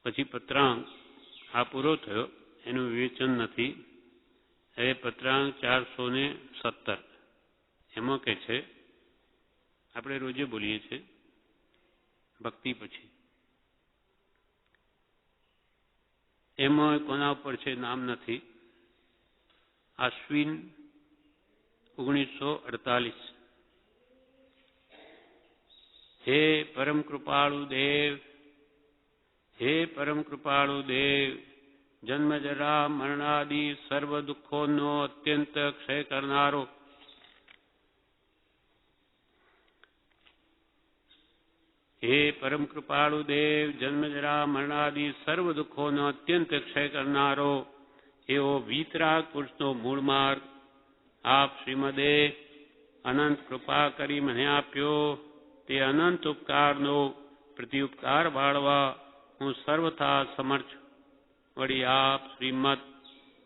પછી પત્રાંક આ પૂરો થયો, એનું વિવેચન નથી. હવે પત્રાંક 417 એમાં કે છે, આપણે રોજે બોલીએ છીએ ભક્તિ પછી, એમાં કોના ઉપર છે નામ નથી. આશ્વિન 1948. હે પરમ કૃપાળુ દેવ, હે પરમ કૃપાળુ દેવ, જન્મ જરા મરણાદિ સર્વ દુઃખોનો અત્યંત ક્ષય કરનારો, હે પરમ કૃપાળુ દેવ, જન્મ જરા મરણાદિ સર્વ દુઃખોનો અત્યંત ક્ષય કરનારો એવો વીતરાગ પુરુષનો મૂળ માર્ગ આપ શ્રીમદે અનંત કૃપા કરી મને આપ્યો. તે અનંત ઉપકારનો પ્રત્યુપકાર બાળવા હું સર્વથા સમર્થ. વળી આપ શ્રીમદ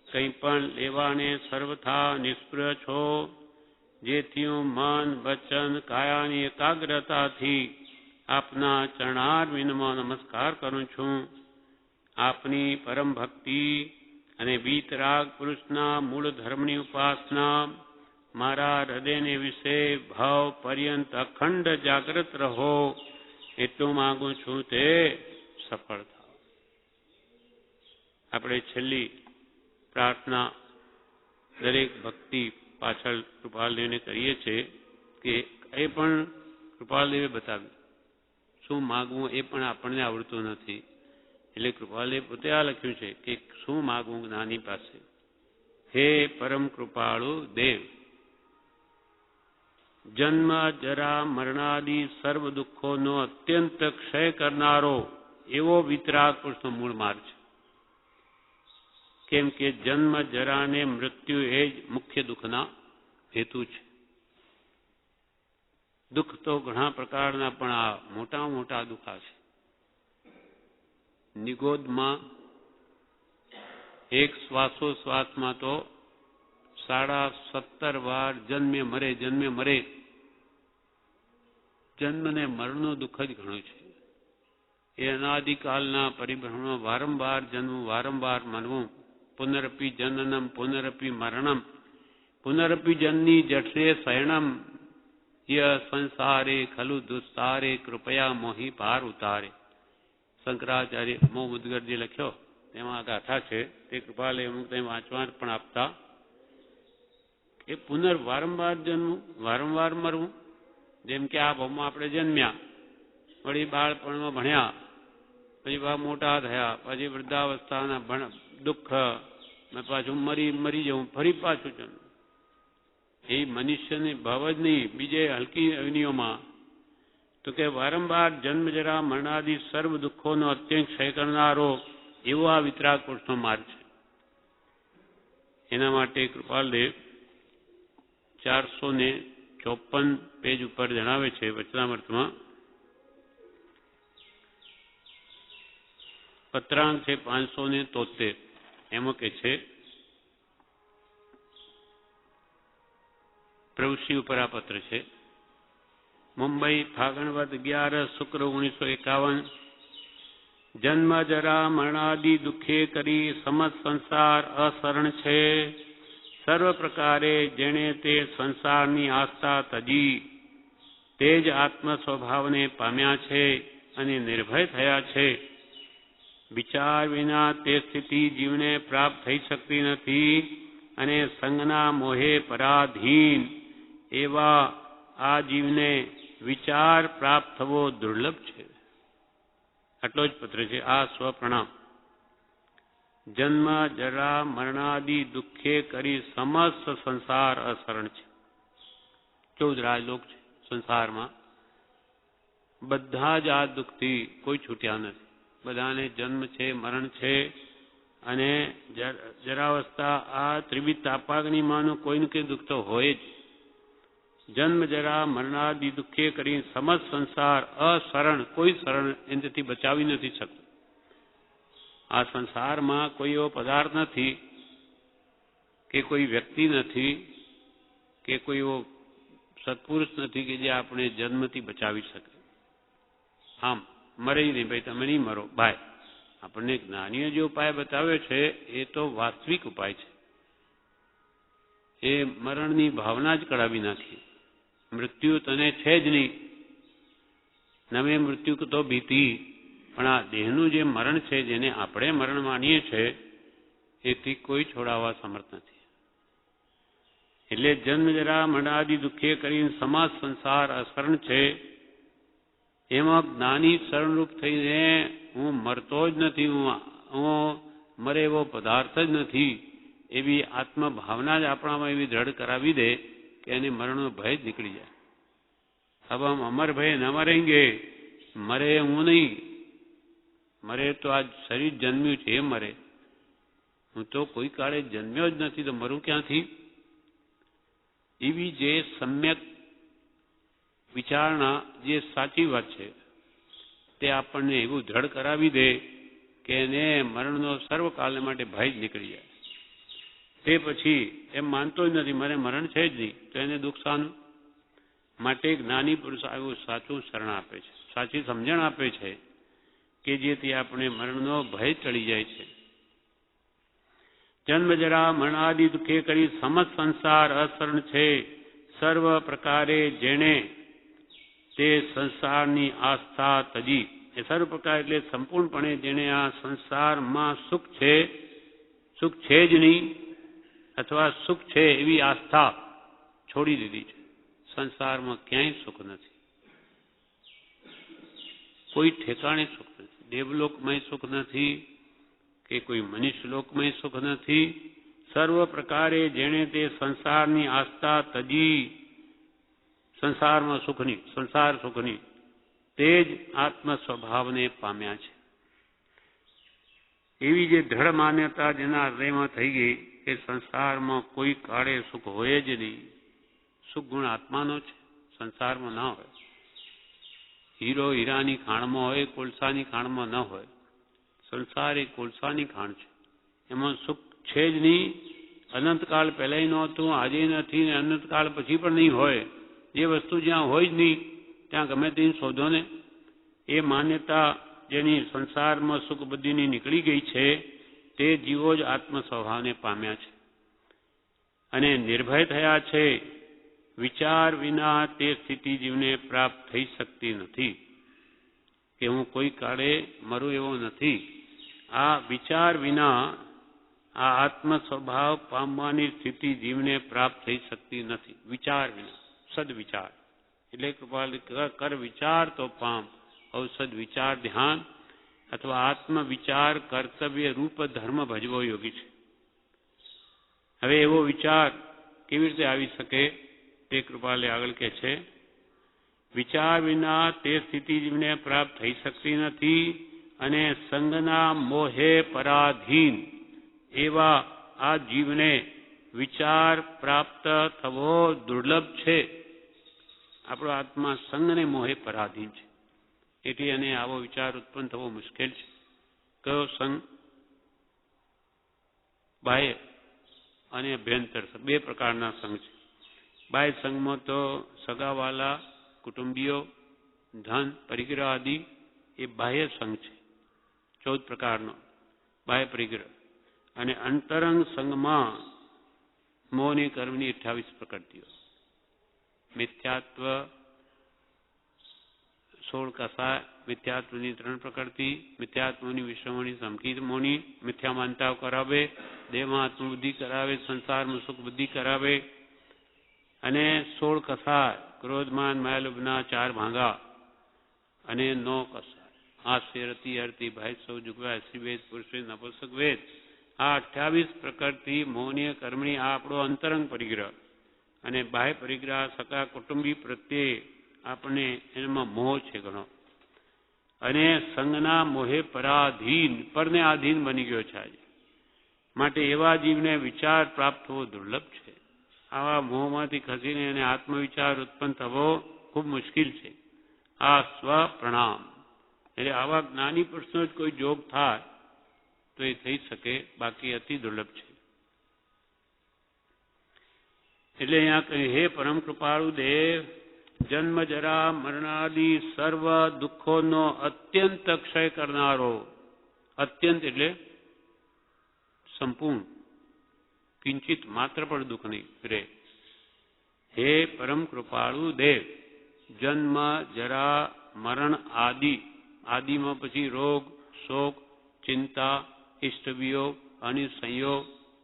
કંઈ પણ લેવાને સર્વથા નિષ્પ્રય છો, જેથી હું મન વચન કાયાની એકાગ્રતાથી આપના ચરણારવિંદમાં નમસ્કાર કરું છું. આપની પરમ ભક્તિ અને વીતરાગ પુરુષના મૂળ ધર્મની ઉપાસના મારા હૃદયને વિશે ભાવ પર્યંત અખંડ જાગૃત રહો એટલું માગું છું. તે સફળ થાવ. આપણે છેલ્લી પ્રાર્થના દરેક ભક્તિ પાછળ કૃપાલદેવને કરીએ છીએ કે એ પણ કૃપાલદેવે બતાવ્યું. શું માગવું એ પણ આપણને આવડતું નથી, એટલે કૃપાલદેવ પોતે આ લખ્યું છે કે શું માગવું જ્ઞાની પાસે. હે પરમ કૃપાળુ દેવ, જન્મ જરા મરણાદિ સર્વ દુઃખોનો અત્યંત ક્ષય કરનારો એવો વિતરાગ પુરુષનો મૂળ માર્ગ છે. કેમ કે જન્મ જરા ને મૃત્યુ એ જ મુખ્ય દુઃખના હેતુ છે. દુઃખ તો ઘણા પ્રકારના, પણ આ મોટા મોટા દુઃખા છે. નિગોદમાં એક શ્વાસોશ્વાસમાં તો 17.5 વાર જન્મે મરે જન્મે મરે. જન્મ ને મરણનું દુઃખ જ ઘણું છે. એ અનાદિકાલના પરિભ્રમણમાં વારંવાર જન્મવું, વારંવાર મરવું. પુનરપી જનનમ પુનરપી મરણમ પુનરપી જનની જઠરે શયનમ ય સંસારે ખલુ દુસ્તારે કૃપયા મોહી પાર ઉતારે. શંકરાચાર્ય મો મુદગરજી લખ્યો તેમાં આ ગાથા છે. તે કૃપાલય અમુક તમે વાંચવા પણ આપતા કે વારંવાર જન્મવું, વારંવાર મરવું. જેમ કે આ ભાવમાં આપણે જન્મ્યા, વળી બાળપણમાં ભણ્યા, પછી મોટા થયા, પછી વૃદ્ધાવસ્થાના દુઃખ, પાછું મરી જવું, ફરી પાછું જન્મ. એ મનુષ્યની ભાવ જ નહીં, બીજે હલકી અગ્નિઓમાં તો કે વારંવાર જન્મ જરા મરણાદિ સર્વ દુઃખોનો અત્યંત ક્ષય કરનારો એવો આ વિતરાગ પુરુષનો માર્ગ છે. એના માટે કૃપાલદેવ 454 પેજ ઉપર જણાવે છે વચનામૃતમાં. પત્રાંક છે 573. એમાં કે છે, પ્રભુશ્રી ઉપર આ પત્ર છે. મુંબઈ ફાગણવદ 11 શુક્ર 1951. જન્મ જરા મરણાદિ દુઃખે કરી સમસ્ત સંસાર અસરણ છે. સર્વ પ્રકારે જેણે તે સંસારની આસ્થા તજી તે જ આત્મ સ્વભાવને પામ્યા છે અને નિર્ભય થયા છે. વિચાર વિના તે સ્થિતિ જીવને પ્રાપ્ત થઈ શકતી નથી અને સંગના મોહે પરાધીન એવા આ જીવને વિચાર પ્રાપ્ત થવો દુર્લભ છે. આટલો જ પત્ર છે. આ સ્વપ્રણામ. જન્મ જરા મરણાદિ દુઃખે કરી સમસ્ત સંસાર અસરણ છે. 14 રાજલોક છે સંસારમાં. બધા જ આ દુઃખથી કોઈ છૂટ્યા નથી. બધાને જન્મ છે, મરણ છે અને જરાવસ્થા. આ ત્રિવિધ તાપાગ્નિમાંનું કોઈનું કંઈ દુઃખ તો હોય જ. જન્મ જરા મરણાદિ દુઃખે કરી સમસ્ત સંસાર અસરણ, કોઈ શરણ એનાથી બચાવી નથી શકતું. આ સંસારમાં કોઈ એવો પદાર્થ નથી કે કોઈ વ્યક્તિ નથી કે કોઈ એવો સત્પુરુષ નથી કે જે આપણે જન્મથી બચાવી શકે. આમ મરે નહીં ભાઈ, તમે નહીં મરો ભાઈ, આપણને જ્ઞાનીએ જે ઉપાય બતાવ્યો છે એ તો વાસ્તવિક ઉપાય છે. એ મરણની ભાવના જ કરાવી નાખી. મૃત્યુ તને છે જ નહીં, નવે મૃત્યુ તો ભીતિ. પણ આ દેહનું જે મરણ છે, જેને આપણે મરણ માનીએ છીએ, એથી કોઈ છોડાવવા સમર્થ નથી. એટલે જન્મ જરા મરણાદિ દુઃખે કરીને સમાજ સંસાર અશરણ છે. એમાં જ્ઞાની શરણરૂપ થઈને હું મરતો જ નથી, હું મરે એવો પદાર્થ જ નથી, એવી આત્મભાવના જ આપણામાં એવી દ્રઢ કરાવી દે કે એને મરણનો ભય જ નીકળી જાય. अब हम अमर भय न मरेंगे, मरे હું નહીં, મરે તો આ શરીર જન્મ્યું છે એ મરે, હું તો કોઈ કાળે જન્મ્યો જ નથી, તો મરું ક્યાંથી? એવી જે સમ્યક વિચારણા, જે સાચી વાત છે, તે આપણને એવું દ્રઢ કરાવી દે કે એને મરણનો સર્વકાળ માટે ભય જ નીકળી જાય. તે પછી એમ માનતો જ નથી મને મરણ છે જ નહીં, તો એને દુઃખ શાનું? માટે જ્ઞાની પુરુષ આવું સાચું શરણ આપે છે, સાચી સમજણ આપે છે કે જેથી આપણે મરણનો ભય ટળી જાય છે. જન્મ જરા મરણાદિ દુઃખે કરી સમસ્ત સંસાર અશરણ છે. સર્વ પ્રકારે જેણે તે સંસારની આસ્થા તજી, એ સર્વ પ્રકાર એટલે સંપૂર્ણપણે જેણે આ સંસારમાં સુખ છે જ નહીં, અથવા સુખ છે એવી આસ્થા છોડી દીધી છે. સંસારમાં ક્યાંય સુખ નથી, કોઈ ઠેકાણે સુખ નથી. દેવલોકમાં સુખ નથી કે કોઈ મનુષ્યલોકમાં સુખ નથી. સર્વ પ્રકારે જેણે તે સંસારની આસ્થા તજી, સંસારમાં સુખની, સંસાર સુખની, તે જ આત્મ સ્વભાવને પામ્યા છે. એવી જે દ્રઢ માન્યતા જેના હૃદયમાં થઈ ગઈ કે સંસારમાં કોઈ કાળે સુખ હોય જ નહીં. સુખ ગુણ આત્માનો છે, સંસારમાં ના હોય. હીરો હીરાની ખાણમાં હોય, કોલસાની ખાણમાં ન હોય. સંસાર એ કોલસાની ખાણ છે, એમાં સુખ છે જ નહીં. અનંતકાળ પહેલાંય નહોતું, આજે નથી ને અનંતકાળ પછી પણ નહીં હોય. જે વસ્તુ જ્યાં હોય જ નહીં ત્યાં ગમે તેની શોધો ને. એ માન્યતા જેની સંસારમાં સુખ બધીની નીકળી ગઈ છે, તે જીવો જ આત્મ સ્વભાવને પામ્યા છે અને નિર્ભય થયા છે. વિચાર વિના તે સ્થિતિ જીવને પ્રાપ્ત થઈ શકતી નથી કે હું કોઈ કાળે મરું એવો નથી. આ વિચાર વિના આ આત્મ સ્વભાવ પામવાની સ્થિતિ જીવને પ્રાપ્ત થઈ શકતી નથી. વિચાર વિના, સદવિચાર એટલે કૃપાલ કર વિચાર તો પામ. ઔષધ વિચાર ધ્યાન અથવા આત્મ વિચાર કર્તવ્ય રૂપ ધર્મ ભજવો યોગી છે. હવે એવો વિચાર કેવી રીતે આવી શકે તે કૃપાલે આગળ કહે છે. વિચાર વિના તે સ્થિતિ જીવને પ્રાપ્ત થઈ શકતી નથી અને સંગના મોહે પરાધીન એવા આ જીવને વિચાર પ્રાપ્ત થવો દુર્લભ છે. આપણો આત્મા સંગને મોહે પરાધીન છે, તેથી એને આવો વિચાર ઉત્પન્ન થવો મુશ્કેલ છે. કયો સંગ? બાહ્ય અને અભ્યંતર, બે પ્રકારના સંગ છે. બાહ્ય સંઘમાં તો સગાવાલા, કુટુંબીઓ, ધન, પરિગ્રહ આદિ એ બાહ્ય સંઘ છે, 14 પ્રકારનો બાહ્ય પરિગ્રહ. અને અંતરંગ સંઘમાં મોહની કર્મની 28 પ્રકૃતિઓ. મિથ્યાત્વ 16 કસા, મિથ્યાત્વની 3 પ્રકૃતિ, મિથ્યાત્વની વિશ્રમણી સમકીત મોની, મિથ્યા માનતાઓ કરાવે, દેહમાં આત્મબુદ્ધિ કરાવે, સંસારમાં સુખ બુદ્ધિ કરાવે. અને 16 કસા, ક્રોધમાન માયાલોભના 4 ભાંગા અને 9 કસા, હાસ્ય, રતિ, અરતિ, ભાઈ સૌ જુગવા, શ્રીવેદ, પુરુષવેદ, નપુંસક વેદ. આ 28 પ્રકૃતિ મોહનીય કર્મણી આ આપણો અંતરંગ પરિગ્રહ. અને બાહ્ય પરિગ્રહ સકા કુટુંબી પ્રત્યે આપણને એમાં મોહ છે ઘણો. અને સંગના મોહે પરાધીન, પરને આધીન બની ગયો છે આજે. માટે એવા જીવને વિચાર પ્રાપ્ત થવો દુર્લભ છે. આવા મોહમાંથી ખસીને એને આત્મવિચાર ઉત્પન્ન થવો ખૂબ મુશ્કેલ છે. આ સ્વ પ્રણામ એટલે આવા જ્ઞાની પુરુષનો જ કોઈ જોગ થાય તો એ થઈ શકે, બાકી અતિ દુર્લભ છે. એટલે અહીંયા કહે, હે પરમ કૃપાળુ દેવ, જન્મ જરા મરણાદિ સર્વ દુઃખોનો અત્યંત ક્ષય કરનારો અત્યંત એટલે સંપૂર્ણ, કિંચિત માત્ર પણ દુઃખ નહીં રહે. હે પરમ કૃપાળુ દેવ, જન્મ જરા મરણ આદિમાં પછી રોગ, શોક, ચિંતા, ઇષ્ટવિયોગ અને સંયોગ,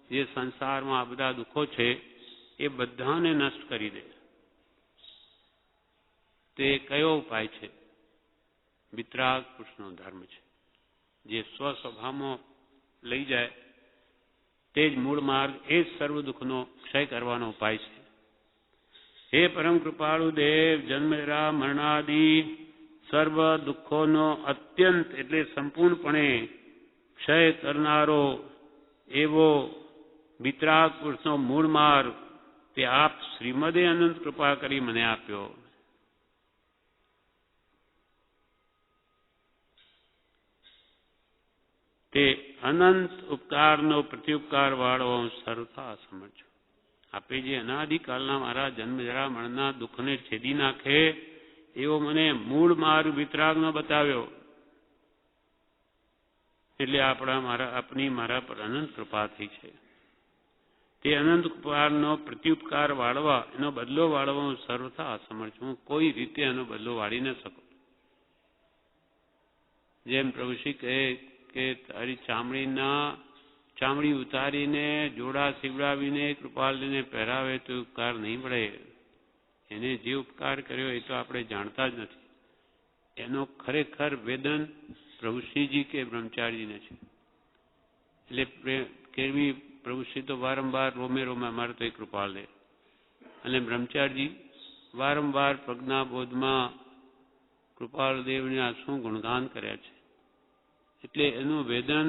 જે સંસારમાં આ બધા દુઃખો છે એ બધાને નષ્ટ કરી દે. તે કયો ઉપાય છે? વિતરાગ પુરુષનો ધર્મ છે, જે સ્વસ્વભાવમાં લઈ જાય તે જ મૂળ માર્ગ, એ જ સર્વ દુઃખનો ક્ષય કરવાનો ઉપાય છે. હે પરમ કૃપાળુ દેવ, જન્મ જરા મરણાદિ સર્વ દુઃખોનો અત્યંત એટલે સંપૂર્ણપણે ક્ષય કરનારો એવો વિતરાગ પુરુષનો મૂળ માર્ગ તે આપ શ્રીમદે અનંત કૃપા કરી મને આપ્યો. તે અનંત ઉપકારનો પ્રત્યુપકાર વાળો હું સર્વથા સમર્થ છું. આપે જે અનાદિકાલના મારા જન્મ જરા મરણના દુઃખને છેદી નાખે એવો મને મૂળ માર્ગ વિતરાગનો બતાવ્યો, એટલે આપની મારા પર અનંત કૃપા થઈ છે. તે અનંત કૃપાનો પ્રત્યુપકાર વાળવા, એનો બદલો વાળવા હું સર્વથા અસમર્થ છું. હું કોઈ રીતે એનો બદલો વાળી ન શકું. જેમ પ્રભુશ્રી કહે કે તારી ચામડી ઉતારીને જોડા સીવડાવીને કૃપાલને પહેરાવે તો ઉપકાર નહીં મળે. એને જે ઉપકાર કર્યો એ તો આપણે જાણતા જ નથી. એનો ખરેખર વેદન પ્રભુશ્રીજી કે બ્રહ્મચારીજીને છે. એટલે કેવી પ્રભુશ્રી તો વારંવાર રોમે અમારે તો એ કૃપાલ દે, અને બ્રહ્મચારીજી વારંવાર પ્રજ્ઞાબોધમાં કૃપાલદેવના શું ગુણગાન કર્યા છે. એટલે એનું વેદન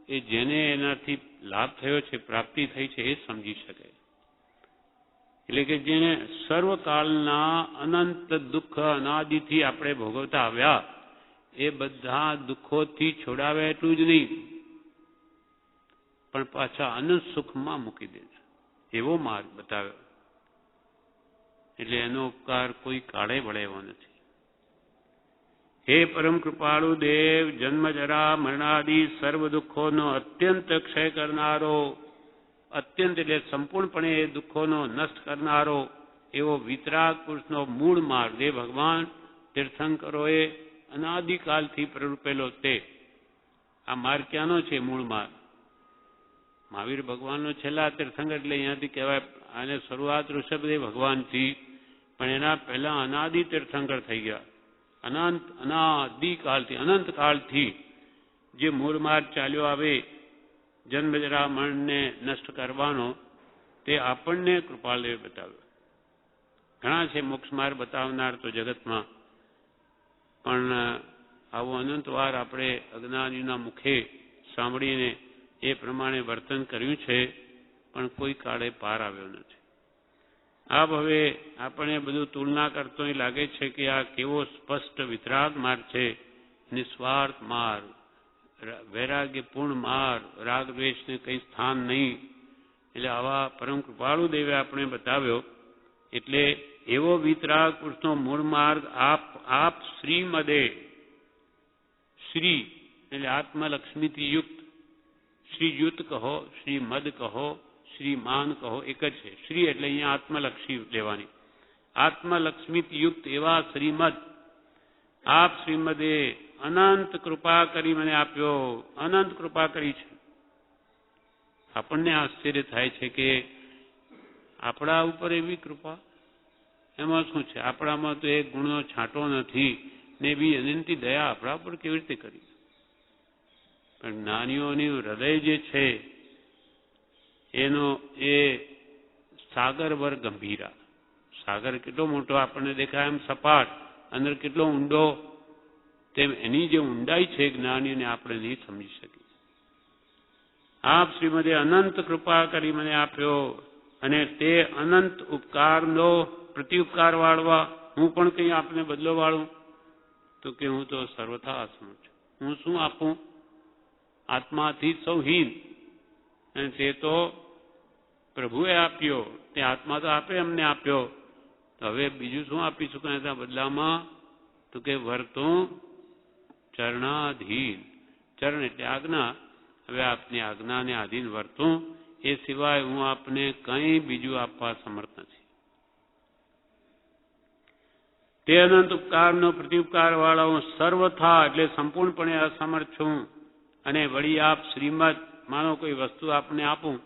એ જેને એનાથી લાભ થયો છે, પ્રાપ્તિ થઈ છે, એ સમજી શકે. એટલે કે જેને સર્વકાળના અનંત દુઃખ અનાદિથી આપણે ભોગવતા આવ્યા એ બધા દુઃખોથી છોડાવે એટલું જ નહીં, પણ પાછા અનંત સુખમાં મૂકી દે છે, એવો માર્ગ બતાવ્યો. એટલે એનો ઉપકાર કોઈ કાળે વળે એવો નથી. હે પરમ કૃપાળુ દેવ, જન્મ જરા મરણાદિ સર્વ દુઃખોનો અત્યંત ક્ષય કરનારો, અત્યંત એટલે સંપૂર્ણપણે એ દુઃખોનો નષ્ટ કરનારો એવો વિતરાગ પુરુષનો મૂળ માર્ગ, જે ભગવાન તીર્થંકરોએ અનાદિકાલથી પ્રરૂપેલો તે આ માર્ગ ક્યાંનો છે? મૂળ માર્ગ મહાવીર ભગવાનનો છેલ્લા તીર્થંકર, એટલે અહીંયાથી કહેવાય આને શરૂઆત ઋષભદેવ ભગવાનથી, પણ એના પહેલા અનાદિ તીર્થંકર થઈ ગયા. અનાદિકાળથી અનંતકાળથી જે મૂળ માર્ગ ચાલ્યો આવે જન્મ જરા મરણને નષ્ટ કરવાનો, તે આપણને કૃપાલદેવે બતાવ્યો. ઘણા છે મોક્ષ માર્ગ બતાવનાર તો જગતમાં, પણ આવો અનંતવાર આપણે અજ્ઞાનીના મુખે સાંભળીને એ પ્રમાણે વર્તન કર્યું છે, પણ કોઈ કાળે પાર આવ્યો નથી. આપ હવે આપણે બધું તુલના કરતો લાગે છે કે આ કેવો સ્પષ્ટ વિતરાગ માર્ગ છે, નિસ્વાર્થ માર્ગ, વૈરાગ્યપૂર્ણ માર્ગ, રાગ દ્વેષને કંઈ સ્થાન નહીં. એટલે આવા પરમ કૃપાળુ દેવે આપણે બતાવ્યો. એટલે એવો વિતરાગ પુરુષનો મૂળ માર્ગ આપ શ્રીમદે, શ્રી એટલે આત્મલક્ષ્મીથી યુક્ત, શ્રીયુત કહો, શ્રીમદ કહો, શ્રીમાન કહો, એક જ છે. શ્રી એટલે અહીંયા આત્મલક્ષી લેવાની. આત્મલક્ષ્મી યુક્ત એવા શ્રીમદ આપ શ્રીમદે અનંત કૃપા કરી મને આપ્યો. અનંત કૃપા કરી છે. આપણને આશ્ચર્ય થાય છે કે આપણા ઉપર એવી કૃપા, એમાં શું છે? આપણામાં તો એક ગુણનો છાંટો નથી ને એવી અનંતી દયા આપણા ઉપર કેવી રીતે કરી? પણ જ્ઞાનીઓનું હૃદય જે છે એનો એ સાગર વર ગંભીરા. સાગર કેટલો મોટો આપણને દેખાય એમ સપાટ, અંદર કેટલો ઊંડો, તેમ એની જે ઊંડાઈ છે જ્ઞાનીઓને આપણે નહીં સમજી શકીએ. આપ શ્રીમદે અનંત કૃપા કરી મને આપ્યો, અને તે અનંત ઉપકારનો પ્રત્યુપકાર વાળવા હું પણ કંઈ આપને બદલો વાળું તો કે હું તો સર્વથા અસમર્થ છું. હું શું આપું? આત્માથી સૌ હીન, અને તે તો પ્રભુએ આપ્યો. તે આત્મા તો આપે અમને આપ્યો, તો હવે બીજું શું આપી શકું એના બદલામાં? તો કે વર્તું ચરણાધીન. ચરણ એટલે આજ્ઞા. હવે આપની આજ્ઞાને આધીન વર્તું, એ સિવાય હું આપને કંઈ બીજું આપવા સમર્થ નથી. તે અનંત ઉપકારનો પ્રત્યુપકાર વાળા હું સર્વથા એટલે સંપૂર્ણપણે અસમર્થ છું. અને વળી આપ શ્રીમદ, માનો કોઈ વસ્તુ આપને આપું,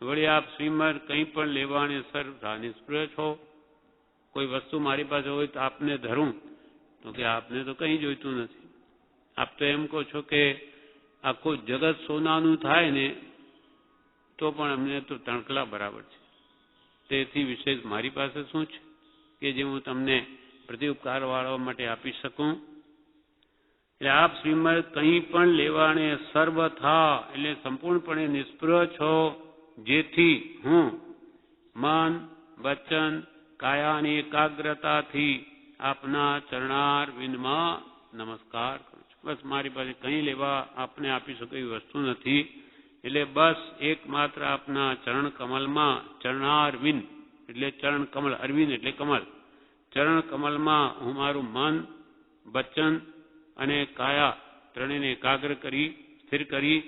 વળી આપ શ્રીમદ કંઈ પણ લેવાને સર્વથા નિષ્ફળ છો. કોઈ વસ્તુ મારી પાસે હોય તો આપને ધરું, તો કે આપને તો કંઈ જોઈતું નથી. આપ તો એમ કહો છો કે આખું જગત સોનાનું થાય ને તો પણ અમને તો તણકલા બરાબર છે. તેથી વિશેષ મારી પાસે શું છે કે જે હું તમને પ્રત્યુપકાર વાળવા માટે આપી શકું? એટલે આપ શ્રીમદ કંઈ પણ લેવાને સર્વથા એટલે સંપૂર્ણપણે નિષ્ફળ છો. જેથી હું મન, વચન, કાયાની એકાગ્રતાથી આપના ચરણાર વિંદમાં નમસ્કાર કરું છું. બસ મારી પાસે કંઈ લેવા આપને આપી શકો એવી વસ્તુ નથી. એટલે બસ એકમાત્ર આપના ચરણ કમલમાં, ચરણાર વિંદ એટલે ચરણ કમળ, અરવિંદ એટલે કમળ, ચરણ કમલમાં હું મારું મન, વચન અને કાયા ત્રણેયને એકાગ્ર કરી, સ્થિર કરી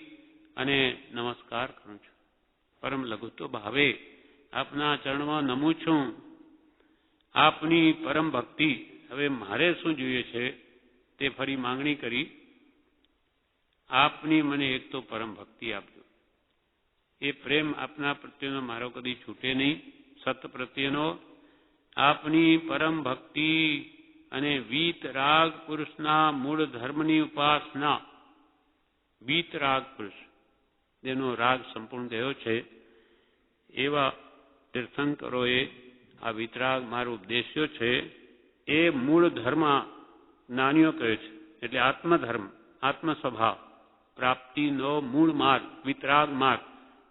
અને નમસ્કાર કરું છું. પરમ લઘુત્વ ભાવે આપના ચરણમાં નમું છું. આપની પરમ ભક્તિ. હવે મારે શું જોઈએ છે તે ફરી માંગણી કરી. આપની મને એક તો પરમ ભક્તિ આપજો. એ પ્રેમ આપના પ્રત્યેનો મારો કદી છૂટે નહીં, સત પ્રત્યેનો. આપની પરમ ભક્તિ અને વીત રાગ પુરુષના મૂળ ધર્મની ઉપાસના. વીત રાગ પુરુષ જેનો રાગ સંપૂર્ણ ગયો છે એવા તીર્થંકરોએ આ વિતરાગ મારો ઉપદેશ્યો છે. એ મૂળ ધર્મ જ્ઞાનીઓ કહે છે. એટલે આત્મધર્મ, આત્મ સ્વભાવ પ્રાપ્તિનો મૂળ માર્ગ વિતરાગ માર્ગ,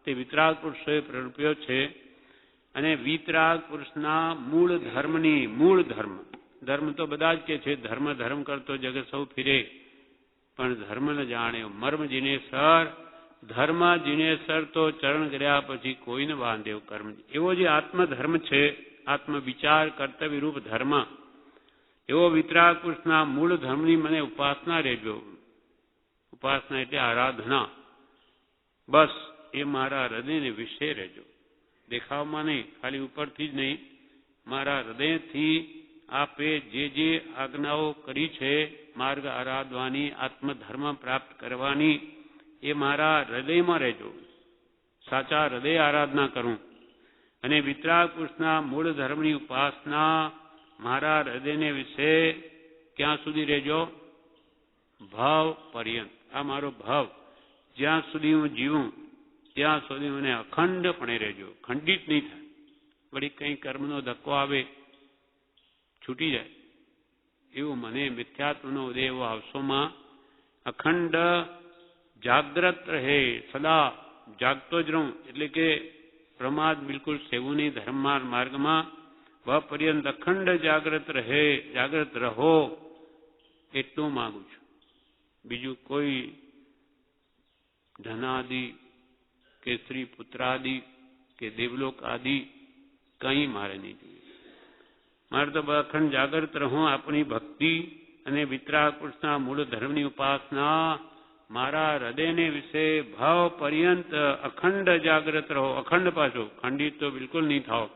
તે વિતરાગ પુરુષોએ પ્રરૂપ્યો છે. અને વિતરાગ પુરુષના મૂળ ધર્મની, મૂળ ધર્મ, ધર્મ તો બધા જ કે છે ધર્મ ધર્મ કરતો જગત સૌ ફિરે, પણ ધર્મ ન જાણે મર્મ જીનેસર. ધર્મ જીનેસર તો ચરણ કર્યા પછી કોઈને બાંધેવ કર્મ. એવો જે આત્મધર્મ છે, આત્મ વિચાર કર્તવ્ય રૂપ ધર્મ, એવો વિતરાગ પુરુષના મૂળ ધર્મની મને ઉપાસના રહેજો. ઉપાસના એટલે આરાધના. બસ એ મારા હૃદયને વિશે રહેજો. દેખાવમાં નહીં, ખાલી ઉપરથી જ નહીં, મારા હૃદયથી આપે જે જે આજ્ઞાઓ કરી છે માર્ગ આરાધવાની, આત્મધર્મ પ્રાપ્ત કરવાની, એ મારા હૃદયમાં રહેજો. સાચા હૃદય આરાધના કરું. અને વિતરાગ પુરુષના મૂળ ધર્મની ઉપાસના મારા હૃદયને વિશે ક્યાં સુધી રહેજો? ભાવ પર્યંત. આ મારો ભાવ જ્યાં સુધી હું જીવું ત્યાં સુધી મને અખંડપણે રહેજો, ખંડિત નહીં થાય. વળી કંઈ કર્મનો ધક્કો આવે, છૂટી જાય એવું મને મિથ્યાત્વનો ઉદય એવો આવશોમાં અખંડ જાગ્રત રહે, સદા જાગતો જ રહું. એટલે કે પ્રમાદ બિલકુલ સેવું નહીં ધર્મ માર્ગમાં. પર્યંત અખંડ જાગ્રત રહે, જાગ્રત રહો એટલું માગું છું. બીજું કોઈ ધનાદિ કે સ્ત્રી પુત્રાદિ કે દેવલોક આદિ કંઈ મારે નહીં જોઈએ. મારે તો અખંડ જાગૃત રહું. આપણી ભક્તિ અને વિતરાગ પુરુષના મૂળ ધર્મની ઉપાસના મારા હૃદયને વિશે ભાવ પર્યંત અખંડ જાગૃત રહો. અખંડ પાછો, ખંડિત તો બિલકુલ નહીં થાવ.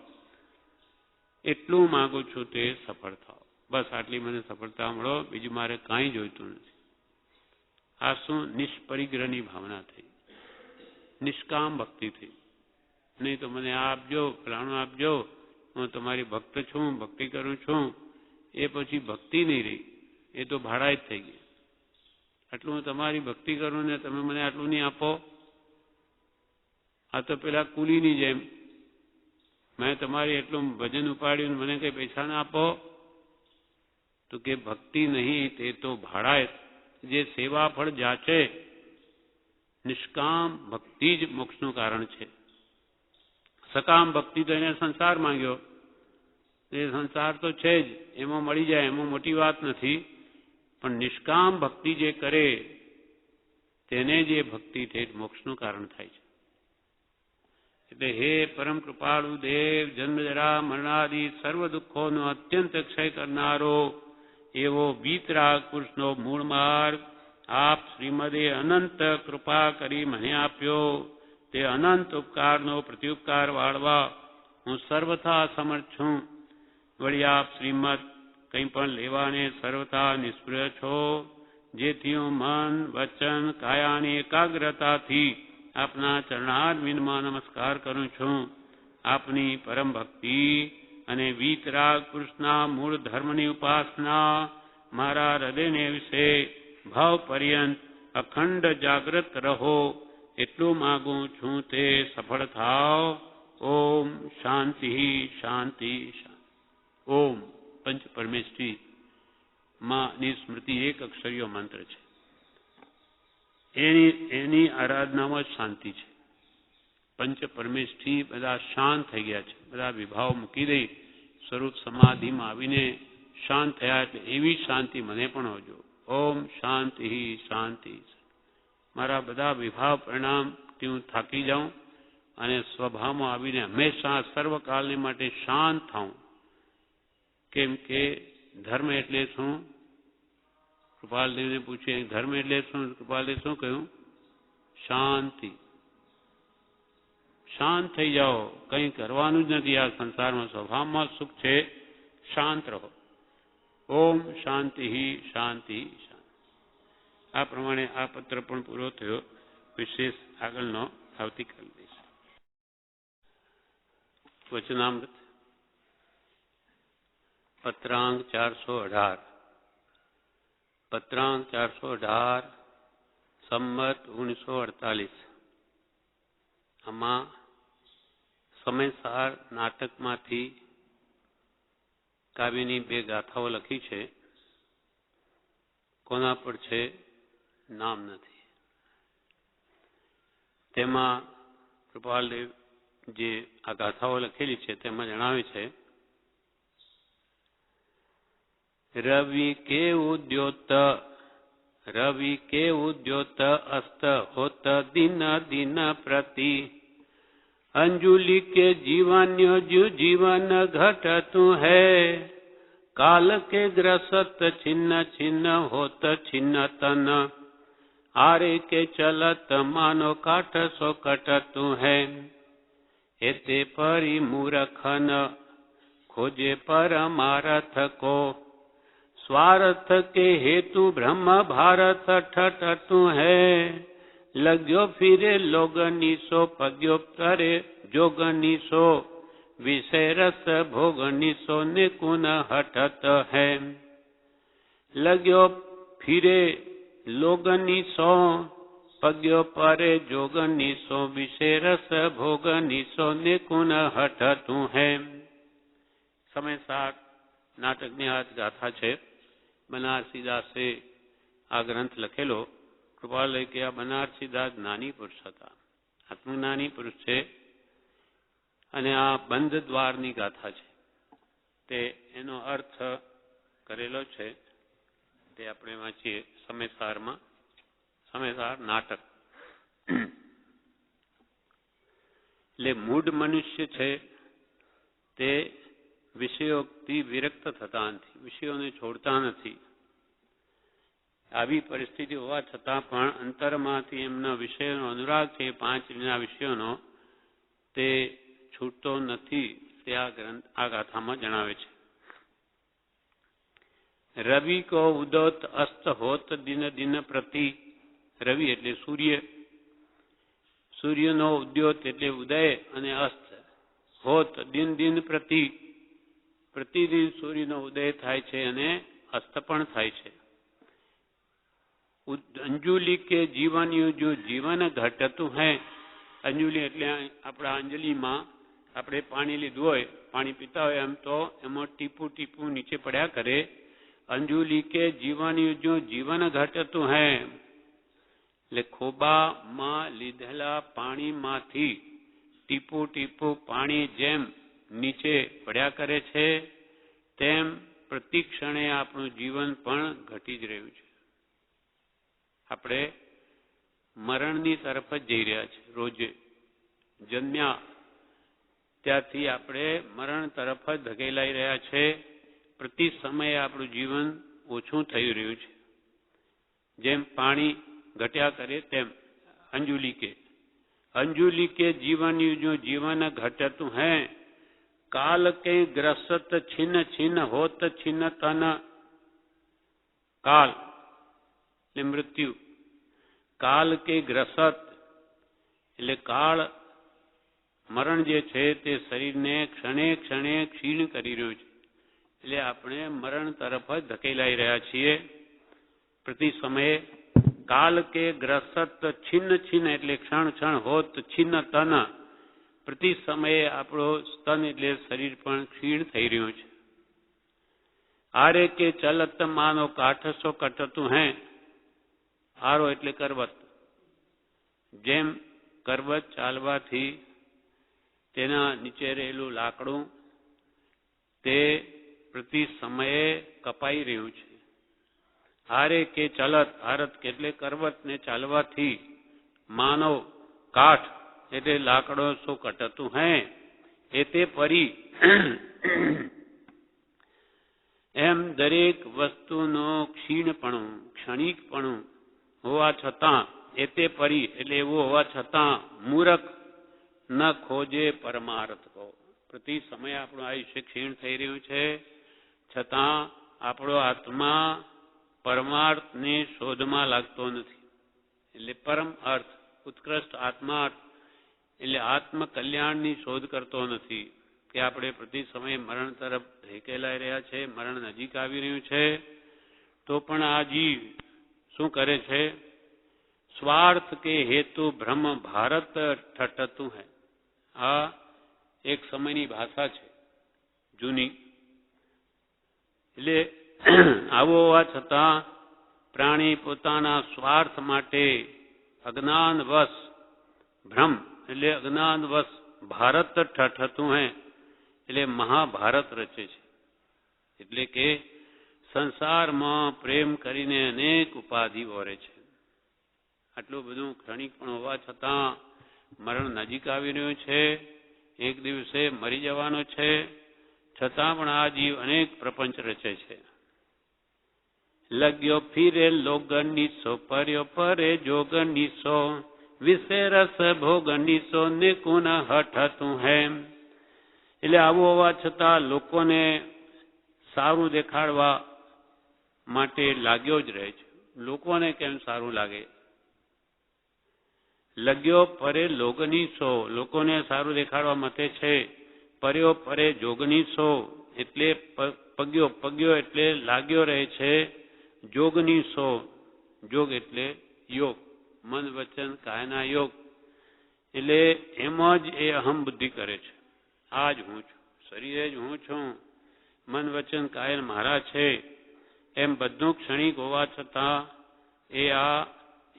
એટલું માગું છું તે સફળ થાવ. બસ આટલી મને સફળતા મળો, બીજું મારે કાંઈ જોઈતું નથી. આ શું? નિષ્પરિગ્રહની ભાવના થઈ, નિષ્કામ ભક્તિ થઈ. નહીં તો મને આ આપજો, ફલાણું આપજો, હું તમારી ભક્ત છું, ભક્તિ કરું છું. એ પછી ભક્તિ નહીં રહી, એ તો ભાડા જ થઈ ગઈ. આટલું હું તમારી ભક્તિ કરું ને તમે મને આટલું નહીં આપો. આ તો પેલા કુલીની જેમ, મેં તમારી એટલું ભજન ઉપાડ્યું મને કંઈ પૈસા ના આપો. તો કે ભક્તિ નહીં, તે તો ભાડા. જે સેવા ફળ જાચે, નિષ્કામ ભક્તિ જ મોક્ષનું કારણ છે. સકામ ભક્તિ તો એને સંસાર માંગ્યો, એ સંસાર તો છે જ, એમાં મળી જાય, એમાં મોટી વાત નથી. પણ નિષ્કામ ભક્તિ જે કરે તેને જે ભક્તિ તે મોક્ષનું કારણ થાય છે. એટલે હે પરમ કૃપાળુ દેવ, જન્મ જરા મરણાદિ સર્વ દુઃખોનો અત્યંત ક્ષય કરનારો એવો વિતરાગ પુરુષનો મૂળ માર્ગ આપ શ્રીમદે અનંત કૃપા કરી મને આપ્યો તે અનંત ઉપકારનો પ્રત્યુપકાર વાળવા હું સર્વથા સમર્થ છું. વળી આપ શ્રીમદ કંઈ પણ લેવાને સર્વથા નિષ્પ્રિય છો, જેથી હું મન વચન કાયાની એકાગ્રતાથી આપના ચરણારવિંદમાં નમસ્કાર કરું છું. આપની પરમ ભક્તિ અને વીતરાગ પુરુષના મૂળ ધર્મની ઉપાસના મારા હૃદયને વિશે ભાવ પર્યંત અખંડ જાગૃત રહો એટલું માગું છું. તે સફળ થાવ. ઓમ શાંતિ શાંતિ શાંતિ. ઓમ પંચ પરમેશ્વરી માની સ્મૃતિ એક અક્ષરીય મંત્ર છે. એની આરાધનામાં શાંતિ છે. પંચ પરમેશ્વરી બધા શાંત થઈ ગયા છે. બધા વિભાવ મૂકી દઈ સ્વરૂપ સમાધિમાં આવીને શાંત થયા. એટલે એવી શાંતિ મને પણ હોજો. ઓમ શાંતિ શાંતિ. મારા બધા વિભાવ પરિણામથી હું થાકી જાઉં અને સ્વભાવમાં આવીને હંમેશા સર્વકાલને માટે શાંત થાઉં. કેમ કે ધર્મ એટલે શું? કૃપાલદેવને પૂછ્યું ધર્મ એટલે શું? કૃપાલદેવ શું કહ્યું? શાંતિ. શાંત થઈ જાઓ. કંઈ કરવાનું જ નથી. આ સંસારમાં સ્વભાવમાં સુખ છે. શાંત રહો. ઓમ શાંતિ શાંતિ શાંતિ. આ પ્રમાણે આ પત્ર પણ પૂરો થયો. વિશેષ આગળનો આવતીકાલ દઈશ. વચનામૃત પત્રાંક 418. પત્રાંક 418 સંમત 1948. આમાં સમયસાર નાટકમાંથી કાવ્યની 2 ગાથાઓ લખી છે. કોના પર છે? નામ નથી. તેમાં કૃપાલદેવ જે આ ગાથાઓ લખેલી છે તેમાં જણાવે છે, રવિ કે ઉદ્યોત અસ્ત હોત દિન દિન પ્રતિ અંજુલિ के जीवन्यो जीवन घटतु है काल के ग्रसत छिन्न छिन्न होत छिन्न तन आरे के चलत मानो काठ सो कटतु है एते परि मूर्खन खोजे परमारथ को स्वार्थ के हेतु ब्रह्म भारत ठटतु है लग्यो फिरे लोगनीसो पग्यो करे जोगनीसो विषय रस भोगनीसो निकुन हटत है लग्यो फिरे लोगनीसो पग्यो परे जोगनीसो विषय रस भोगनीसो निकुन हटतु है. સમયસાર નાટકની આ ગાથા છે. બનારસીદાસે આ ગ્રંથ લખેલો. કૃપાલય કે આ બનારસીદાસ જ્ઞાની પુરુષ હતા, આત્મજ્ઞાની પુરુષ છે અને આ બંધ દ્વારની ગાથા છે. તે એનો અર્થ કરેલો છે તે આપણે વાંચીએ સમયસારમાં. સમયસાર નાટક એટલે મૂઢ મનુષ્ય છે તે વિષયોથી વિરક્ત થતા નથી, વિષયોને છોડતા નથી. આવી પરિસ્થિતિ હોવા છતાં પણ અંતરમાંથી એમના વિષયનો અનુરાગ છે, 5 વિષયોનો, તે છૂટતો નથી. તે આ ગાથામાં જણાવે છે. રવિ કો ઉદોત અસ્ત હોત દિન દિન પ્રતિ. રવિ એટલે સૂર્ય, સૂર્યનો ઉદ્યોત એટલે ઉદય અને અસ્ત, હોત દિન દિન પ્રતિ, પ્રતિદિન સૂર્યનો ઉદય થાય છે અને અસ્ત પણ થાય છે. અંજુલિ કે જીવન જો જીવન ઘટતું હૈ. અંજુલિ એટલે આપણા અંજલિમાં આપણે પાણી લીધું હોય, પાણી પીતા હોય એમ તો એમાં ટીપું ટીપું નીચે પડ્યા કરે. અંજુલિ કે જીવન જો જીવન ઘટતું હૈ એટલે ખોબામાં લીધેલા પાણીમાંથી ટીપું ટીપું પાણી જેમ નીચે પડ્યા કરે છે તેમ પ્રતિ ક્ષણે આપણું જીવન પણ ઘટી જ રહ્યું છે. આપણે મરણની તરફ જ જઈ રહ્યા છીએ. રોજે જન્મ્યા ત્યારથી આપણે મરણ તરફ જ ધકેલાઈ રહ્યા છે. પ્રતિ સમયે આપણું જીવન ઓછું થઈ રહ્યું છે. જેમ પાણી ઘટ્યા કરે તેમ अंजुली के जीवन जो जीवन घटतु है काल के ग्रसत छिन्न छिन्न होत छिन्न तन काल એટલે મૃત્યુ કાલ કે ગ્રસત એટલે કાળ મરણ જે છે તે શરીરને ક્ષણે ક્ષણે ક્ષીણ કરી રહ્યું છે એટલે આપણે મરણ તરફ જ ધકેલાઈ રહ્યા છીએ પ્રતિ સમયે કાલ કે ગ્રસત છિન્ન છિન્ન એટલે ક્ષણ ક્ષણ હોત છિન્ન તન પ્રતિ સમયે આપણો સ્તન એટલે શરીર પણ ક્ષીણ થઈ રહ્યું છે આરે કે ચલત માનો કાઠસો કટતું હે આરો એટલે કરવત જેમ કરવત ચાલવાથી તેના નીચે રહેલું લાકડું તે પ્રતિ સમયે કપાઈ રહ્યું છે હારે કે ચલત હારત એટલે કરવત ને ચાલવાથી માનવ કાઠ એટલે લાકડો શું કટતું હે એ તે પરી એમ દરેક વસ્તુનો ક્ષીણપણું ક્ષણિકપણું હોવા છતાં એ તે પરી એટલે એવું હોવા છતાં મૂરખ ન ખોજે પરમાર્થ કહો પ્રતિ સમયે આપણું આયુષ્ય ક્ષીણ થઈ રહ્યું છે છતાં આપણો આત્મા પરમાર્થની શોધમાં લાગતો નથી એટલે પરમ અર્થ ઉત્કૃષ્ટ આત્મા એટલે આત્મકલ્યાણની શોધ કરતો નથી કે આપણે પ્રતિ સમયે મરણ તરફ ધકેલાઈ રહ્યા છે મરણ નજીક આવી રહ્યું છે તો પણ આ જીવ શું કરે છે સ્વાર્થ કે હેતુ ભ્રમ ભારત ઠઠતું હૈ આ એક સમયની ભાષા છે જૂની એટલે આવો હોવા છતાં પ્રાણી પોતાના સ્વાર્થ માટે અજ્ઞાનવશ ભ્રમ એટલે અજ્ઞાનવશ ભારત ઠઠતું હૈ એટલે મહાભારત રચે છે એટલે કે સંસારમાં પ્રેમ કરીને અનેક ઉપાધિ ઓરે છે આટલું બધું ક્ષણિક પણ હોવા છતાં મરણ નજીક આવી રહ્યું છે એક દિવસે મરી જવાનો છે છતાં પણ આ જીવ અનેક પ્રપંચ રચે છે લગ્યો ફીરે લોગનીસો પર્યો પરે જોગનીસો વિશે રસ ભોગનીસો ને કુન હઠતું હે એટલે આવું હોવા છતાં લોકોને સારું દેખાડવા માટે લાગ્યો જ રહે છે લોકોને કેમ સારું લાગે લગ્યો પરે લોગનીસો લોકોને સારું દેખાડવા માટે છે પર્યો પરે જોગનીસો એટલે પગ્યો એટલે લાગ્યો રહે છે જોગનીસો જોગ એટલે યોગ મન વચન કાયના યોગ એટલે એમ જ એ અહમ બુદ્ધિ કરે છે આ જ હું છું શરીરે જ હું છું મન વચન કાયન મારા છે એમ બધું ક્ષણિક હોવા છતાં એ આ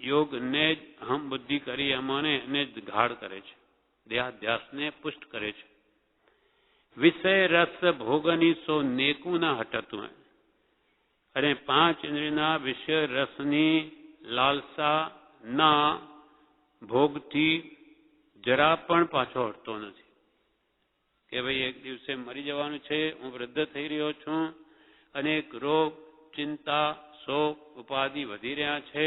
યોગને જ અહમ બુદ્ધિ કરી અમને એને જ ગાઢ કરે છે દેહાધ્યાસને પુષ્ટ કરે છે વિષય રસ ભોગનીસો નેકું ના હટતું અને પાંચ ઇન્દ્રિયના વિષય રસની લાલસા ના ભોગથી જરા પણ પાછો હટતો નથી કે ભાઈ એક દિવસે મરી જવાનું છે હું વૃદ્ધ થઈ રહ્યો છું અનેક રોગ ચિંતા શોક ઉપાધિ વધી રહ્યા છે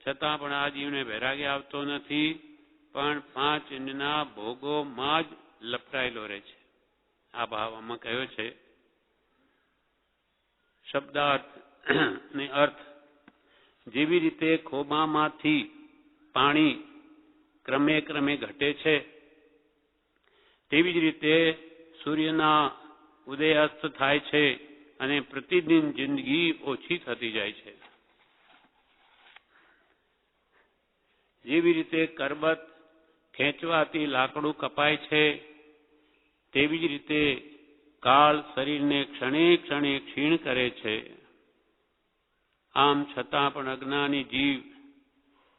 છતાં પણ આ જીવને વૈરાગ્ય આવતો નથી પણ પાંચ ઇન્દ્રિયના ભોગોમાં જ લપટાયેલો રહે છે આ ભાવમાં કહ્યો છે શબ્દાર્થ ને અર્થ જેવી રીતે ખોબામાંથી પાણી ક્રમે ક્રમે ઘટે છે તેવી જ રીતે સૂર્યના ઉદય અસ્ત થાય છે અને પ્રતિદિન જિંદગી ઓછી થતી જાય છે જેવી રીતે કરબત ખેંચવાથી લાકડું કપાય છે તેવી જ રીતે કાળ શરીરને ક્ષણે ક્ષણે ક્ષીણ કરે છે આમ છતાં પણ અજ્ઞાની જીવ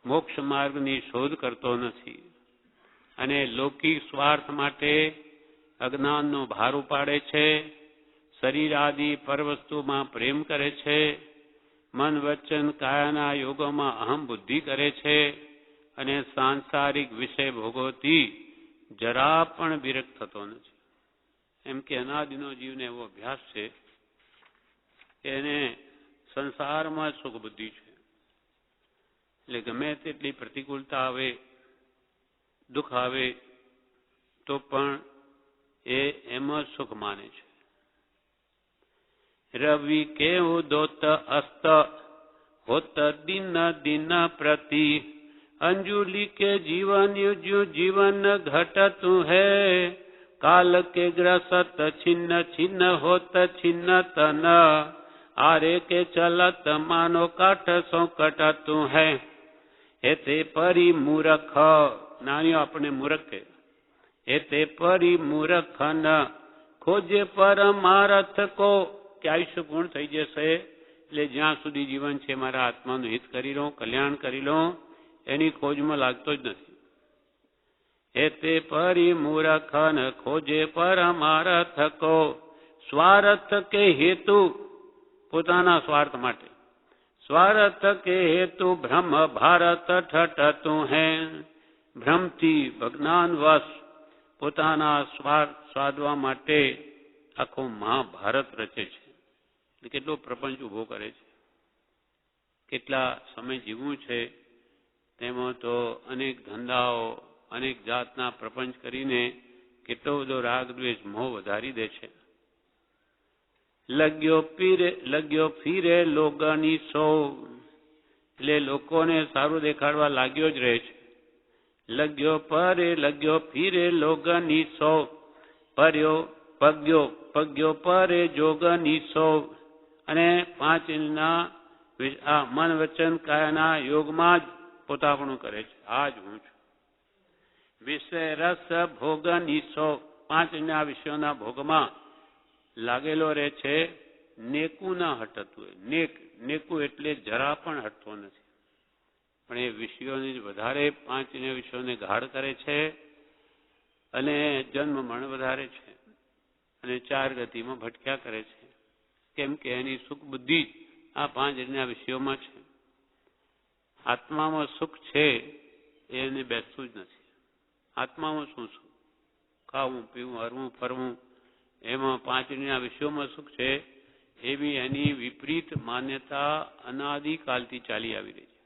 મોક્ષ માર્ગની શોધ કરતો નથી અને લૌકિક સ્વાર્થ માટે અજ્ઞાનનો ભાર ઉપાડે છે શરીર આદિ પરવસ્તુમાં પ્રેમ કરે છે મન વચન કાયાના યોગોમાં અહમ બુદ્ધિ કરે છે અને સાંસારિક વિષય ભોગોથી જરા પણ વિરક્ત થતો નથી એમ કે અનાદિનો જીવને એવો અભ્યાસ છે કે એને સંસારમાં સુખ બુદ્ધિ છે એટલે ગમે તેટલી પ્રતિકૂળતા આવે, દુઃખ આવે, તો પણ એમાં સુખ માને છે. રવિ કે ઉદોત અસ્ત હોત દિન દિન પ્રતિ, અંજુલિ કે જીવન યુજ્યુ જીવન ઘટતું હૈ, કાલ કે ગ્રસત છિન્ન છિન્ન હોત છિન્ન તન, આરે કે ચલત માનો કાઠ સો કટતું હૈ. એતે પરી મૂરખ, નાનીઓ આપણને મૂરખ કહે, એતે પરી મૂરખ ન ખોજે પરમારથ કો, કે આયુષ્ય પૂર્ણ થઈ જશે એટલે જ્યાં સુધી જીવન છે મારા આત્માનું હિત કરી લો, કલ્યાણ કરી લો, એની ખોજમાં લાગતો જ નથી. એતે પરી મૂરખ ન ખોજે પરમારથ કો, સ્વાર્થ કે હેતુ, પોતાના સ્વાર્થ માટે, સ્વાર્થ કે હેતુ ભ્રમ ભારત ઠટતું હે, ભ્રમથી ભજ્ઞાનવશ પોતાના સ્વાર્થ સાધવા માટે આખો મહાભારત રચે છે. કેટલો પ્રપંચ ઉભો કરે છે, કેટલા સમય જીવવું છે, તેમાં તો અનેક ધંધાઓ, અનેક જાતના પ્રપંચ કરીને કેટલો બધો રાગ દ્વેષ મોહ વધારી દે છે. લગ્યો ફીરે લોગની સો, એટલે લોકોને સારું દેખાડવા લાગ્યો જ રહે છે. લગ્યો ફીરે લોગની સો, પગ્યો પરે જોગની સો, અને 5 ઇંચના મન વચન કાયાના યોગમાં જ પોતાપણું કરે છે. આ જ હું છું. વિષય રસ ભોગની સો, 5 ઇંચના વિષયોના ભોગમાં લાગેલો રહે છે. નેકું ના હટતું. નેકું એટલે જરા પણ હટતો નથી, પણ એ વિષયોની વધારે 5 ઇંચના વિષયોને ગાઢ કરે છે અને જન્મ મરણ વધારે છે અને 4 ગતિમાં ભટક્યા કરે છે. કેમ કે એની સુખ બુદ્ધિ આ 5 ઇંચના વિષયોમાં છે. આત્મામાં સુખ છે એને બેસતું જ નથી. આત્મામાં શું સુખ? ખાવું પીવું હરવું ફરવું, એમાં 5 ઇંચના વિષયોમાં સુખ છે. એવી એની વિપરીત માન્યતા અનાદિકાલથી ચાલી આવી રહી છે.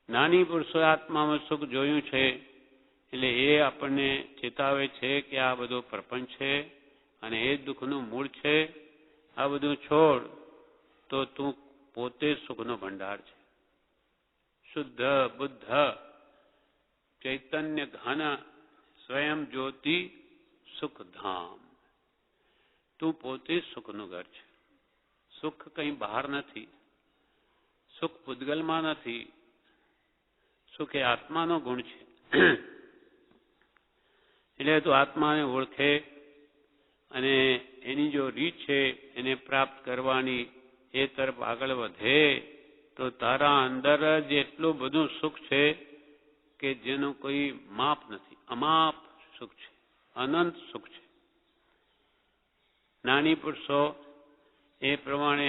નાની પુરુષોએ આત્મામાં સુખ જોયું છે એટલે એ આપણને ચેતાવે છે કે આ બધો પ્રપંચ છે અને એ દુઃખનું મૂળ છે. આ બધું છોડ તો તું પોતે સુખનો ભંડાર છે. શુદ્ધ બુદ્ધ ચૈતન્ય ઘન સ્વયં જ્યોતિ સુખધામ, તું પોતે સુખનું ઘર છે. સુખ કંઈ બહાર નથી, સુખ પૂતગલમાં નથી, સુખ એ આત્માનો ગુણ છે. એટલે તું આત્માને ઓળખે અને એની જો રીત છે એને પ્રાપ્ત કરવાની, એ તરફ આગળ વધે તો તારા અંદર જ એટલું બધું સુખ છે કે જેનું કોઈ માપ નથી. અમાપ સુખ છે, અનંત સુખ છે. નાની પુરુષો એ પ્રમાણે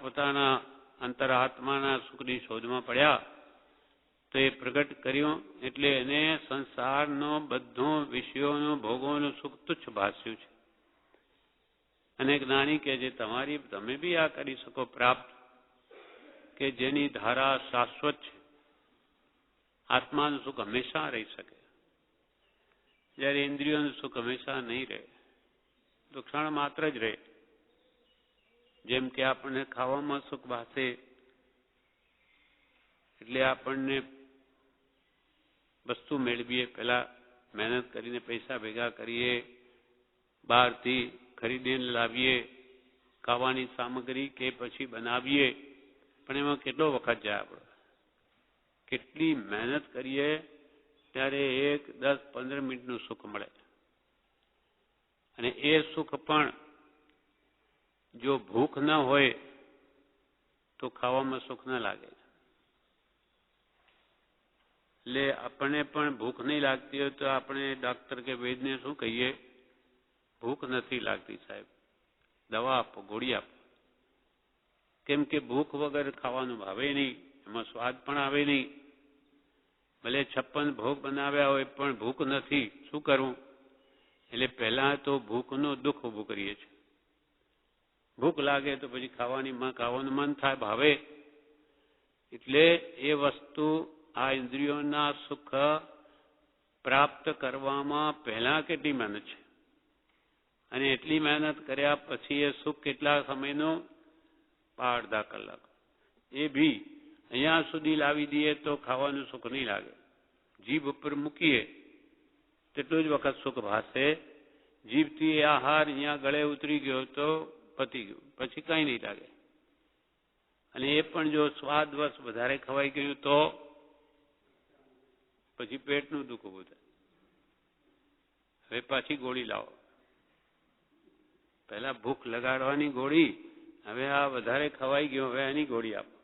પોતાના અંતરાત્માના સુખની શોધમાં પડ્યા તો એ પ્રગટ કર્યું એટલે એને સંસારનો બધું વિષયોનું ભોગોનું સુખ તુચ્છ ભાસ્યું છે. અને જ્ઞાની કે જે તમે બી આ કરી શકો પ્રાપ્ત, કે જેની ધારા શાશ્વત છે. આત્માનું સુખ હંમેશા રહી શકે, જ્યારે ઇન્દ્રિયોનું સુખ હંમેશા નહીં રહે, તો ક્ષણ માત્ર જ રહે. જેમ કે આપણને ખાવામાં સુખ ભાસે એટલે આપણને વસ્તુ મેળવીએ, પહેલા મહેનત કરીને પૈસા ભેગા કરીએ, બહારથી ખરીદીને લાવીએ ખાવાની સામગ્રી કે પછી બનાવીએ, પણ એમાં કેટલો વખત જાય આપણો. કેટલી મહેનત કરીએ ત્યારે 1, 10, 15 મિનિટનું સુખ મળે. અને એ સુખ પણ જો ભૂખ ન હોય તો ખાવામાં સુખ ન લાગે. એટલે આપણને પણ ભૂખ નહીં લાગતી હોય તો આપણે ડૉક્ટર કે વૈદ્યને શું કહીએ? ભૂખ નથી લાગતી સાહેબ, દવા આપો, ગોળી આપો. કેમ કે ભૂખ વગર ખાવાનું ભાવે નહીં, એમાં સ્વાદ પણ આવે નહીં. ભલે 56 ભોગ બનાવ્યા હોય પણ ભૂખ નથી, શું કરવું? એટલે પહેલા તો ભૂખનું દુઃખ ઊભું કરીએ છીએ. ભૂખ લાગે તો પછી ખાવાનું મન થાય, ભાવે. એટલે એ વસ્તુ આ ઇન્દ્રિયોના સુખ પ્રાપ્ત કરવામાં પહેલા કેટલી મહેનત છે, અને એટલી મહેનત કર્યા પછી એ સુખ કેટલા સમયનો? અડધા કલાક. એ બી અહીંયા સુધી લાવી દઈએ તો ખાવાનું સુખ નહીં લાગે. જીભ ઉપર મૂકીએ તેટલું જ વખત સુખ ભાસે. જીભથી એ આહાર અહીંયા ગળે ઉતરી ગયો તો પતી ગયું, પછી કંઈ નહીં લાગે. અને એ પણ જો સ્વાદવશ વધારે ખવાઈ ગયું તો પછી પેટનું દુઃખ ઊભું થાય. હવે પાછી ગોળી લાવો. પહેલા ભૂખ લગાડવાની ગોળી, હવે આ વધારે ખવાઈ ગયું, હવે એની ગોળી આપો.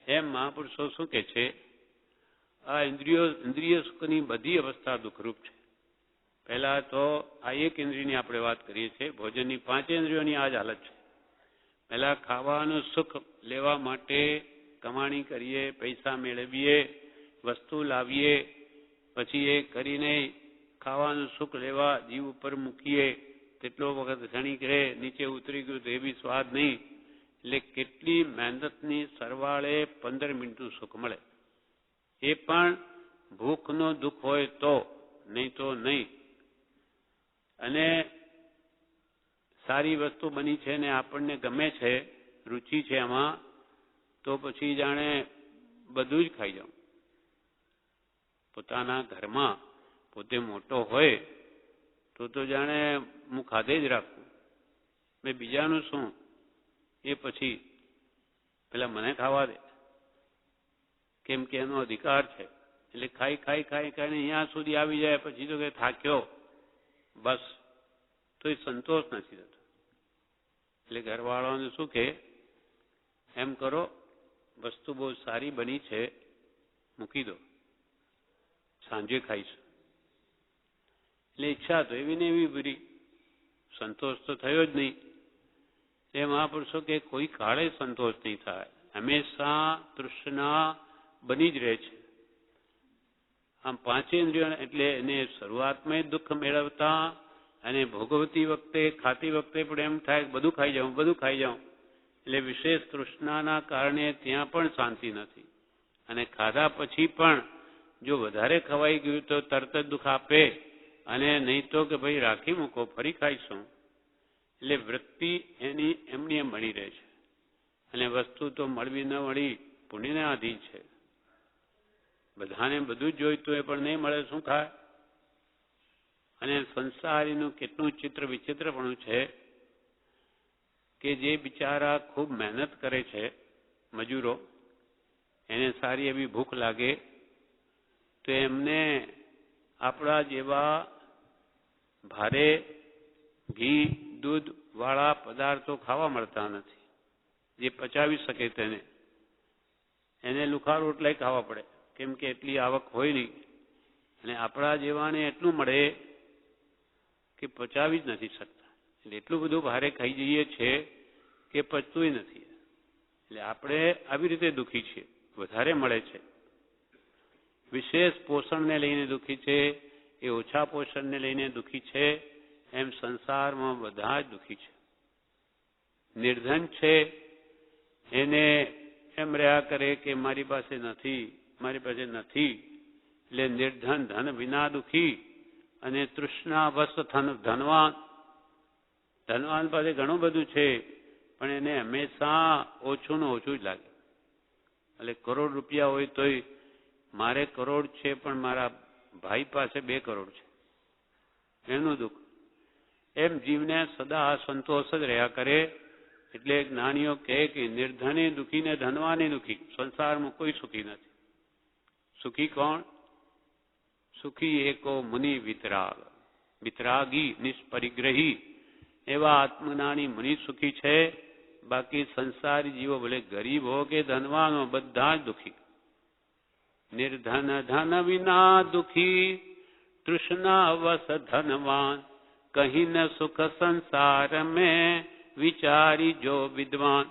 એમ મહાપુરુષો શું કે છે? આ ઇન્દ્રિય સુખની બધી અવસ્થા દુઃખરૂપ છે. પહેલા તો આ એક ઇન્દ્રિયની આપણે વાત કરીએ છીએ. ભોજનની 5 ઇન્દ્રિયોની આ જ હાલત છે. પહેલા ખાવાનું સુખ લેવા માટે કમાણી કરીએ, પૈસા મેળવીએ, વસ્તુ લાવીએ, પછી એ કરીને ખાવાનું સુખ લેવા જીવ ઉપર મૂકીએ, તેટલો વખત ઘણી કરે, નીચે ઉતરી ગયું તો એ બી સ્વાદ નહીં. એટલે કેટલી મહેનતની સરવાળે 15 મિનિટનું સુખ મળે. એ પણ ભૂખનો દુઃખ હોય તો, નહીં તો નહીં. અને સારી વસ્તુ બની છે ને આપણને ગમે છે, રુચિ છે એમાં, તો પછી જાણે બધું જ ખાઈ જાઉં. પોતાના ઘરમાં પોતે મોટો હોય તો જાણે હું ખાધે જ રાખું. મેં બીજાનું શું, એ પછી પેલા મને ખાવા દે, કેમ કે એનો અધિકાર છે. એટલે ખાઈ ખાઈને અહીંયા સુધી આવી જાય, પછી તો કે થાક્યો બસ, તો એ સંતોષ નથી થતો. એટલે ઘરવાળાને શું કે, એમ કરો, વસ્તુ બહુ સારી બની છે, મૂકી દો, સાંજે ખાઈશું. એટલે ઈચ્છા તો એવી ને એવી પૂરી, સંતોષ તો થયો જ નહીં. એ મહાપુરુષો કે કોઈ કાળે સંતોષ નહીં થાય, હંમેશા તૃષ્ણા બની જ રહે છે. આમ 5 ઇન્દ્રિયો એટલે એને શરૂઆતમાં દુઃખ મેળવતા અને ભોગવતી વખતે, ખાતી વખતે પણ એમ થાય બધું ખાઈ જાઉં. એટલે વિશેષ તૃષ્ણાના કારણે ત્યાં પણ શાંતિ નથી. અને ખાધા પછી પણ જો વધારે ખવાઈ ગયું તો તરત જ દુઃખ આપે, અને નહીં તો કે ભાઈ રાખી મૂકો, ફરી ખાઈશું. એટલે વૃત્તિ એની એમની એમ મળી રહે છે. અને વસ્તુ તો મળવી ન મળી પુણ્યને આધીન છે. બધાને બધું જ જોઈતું એ પણ નહીં મળે, શું ખાય? અને સંસારીનું કેટલું ચિત્ર વિચિત્રપણું છે કે જે બિચારા ખૂબ મહેનત કરે છે, મજૂરો, એને સારી એવી ભૂખ લાગે તો એમને આપણા જેવા ભારે ઘી દૂધ વાળા પદાર્થો ખાવા મળતા નથી. જે પચાવી શકે એને લુખા રોટલાય ખાવા પડે, કેમ કે એટલી આવક હોય નહીં. અને આપણા જેવાને એટલું મળે કે પચાવી જ નથી શકતા. એટલે એટલું બધું ભારે ખાઈ જઈએ છે કે પચતું નથી. એટલે આપણે આવી રીતે દુઃખી છીએ. વધારે મળે છે, વિશેષ પોષણને લઈને દુઃખી છે, એ ઓછા પોષણને લઈને દુઃખી છે. એમ સંસારમાં બધા જ દુઃખી છે. નિર્ધન છે એને એમ રહ્યા કરે કે મારી પાસે નથી. એટલે નિર્ધન ધન વિના દુઃખી. અને તૃષ્ણાવશ ધનવાન પાસે ઘણું બધું છે, પણ એને હંમેશા ઓછું ને ઓછું જ લાગે. એટલે કરોડ રૂપિયા હોય તોય મારે કરોડ છે પણ મારા ભાઈ પાસે 2 કરોડ છે, એનું દુઃખ. એમ જીવને સદા સંતોષ જ રહ્યા કરે. એટલે જ્ઞાનીઓ કહે કે નિર્ધને દુઃખી ને ધનવાને દુઃખી. સંસારમાં કોઈ સુખી નથી. સુખી કોણ? સુખી એકો મુનિ વિતરાગી નિષ્પરિગ્રહી. એવા આત્મજ્ઞાની મુનિ સુખી છે. બાકી સંસારી જીવો ભલે ગરીબ હો કે ધનવાન હો, બધા જ દુઃખી. નિર્ધન ધન વિના દુઃખી, તૃષ્ણાવશ ધનવાન. કહી ન સુખ સંસાર મેં, વિચારી જો વિદ્વાન.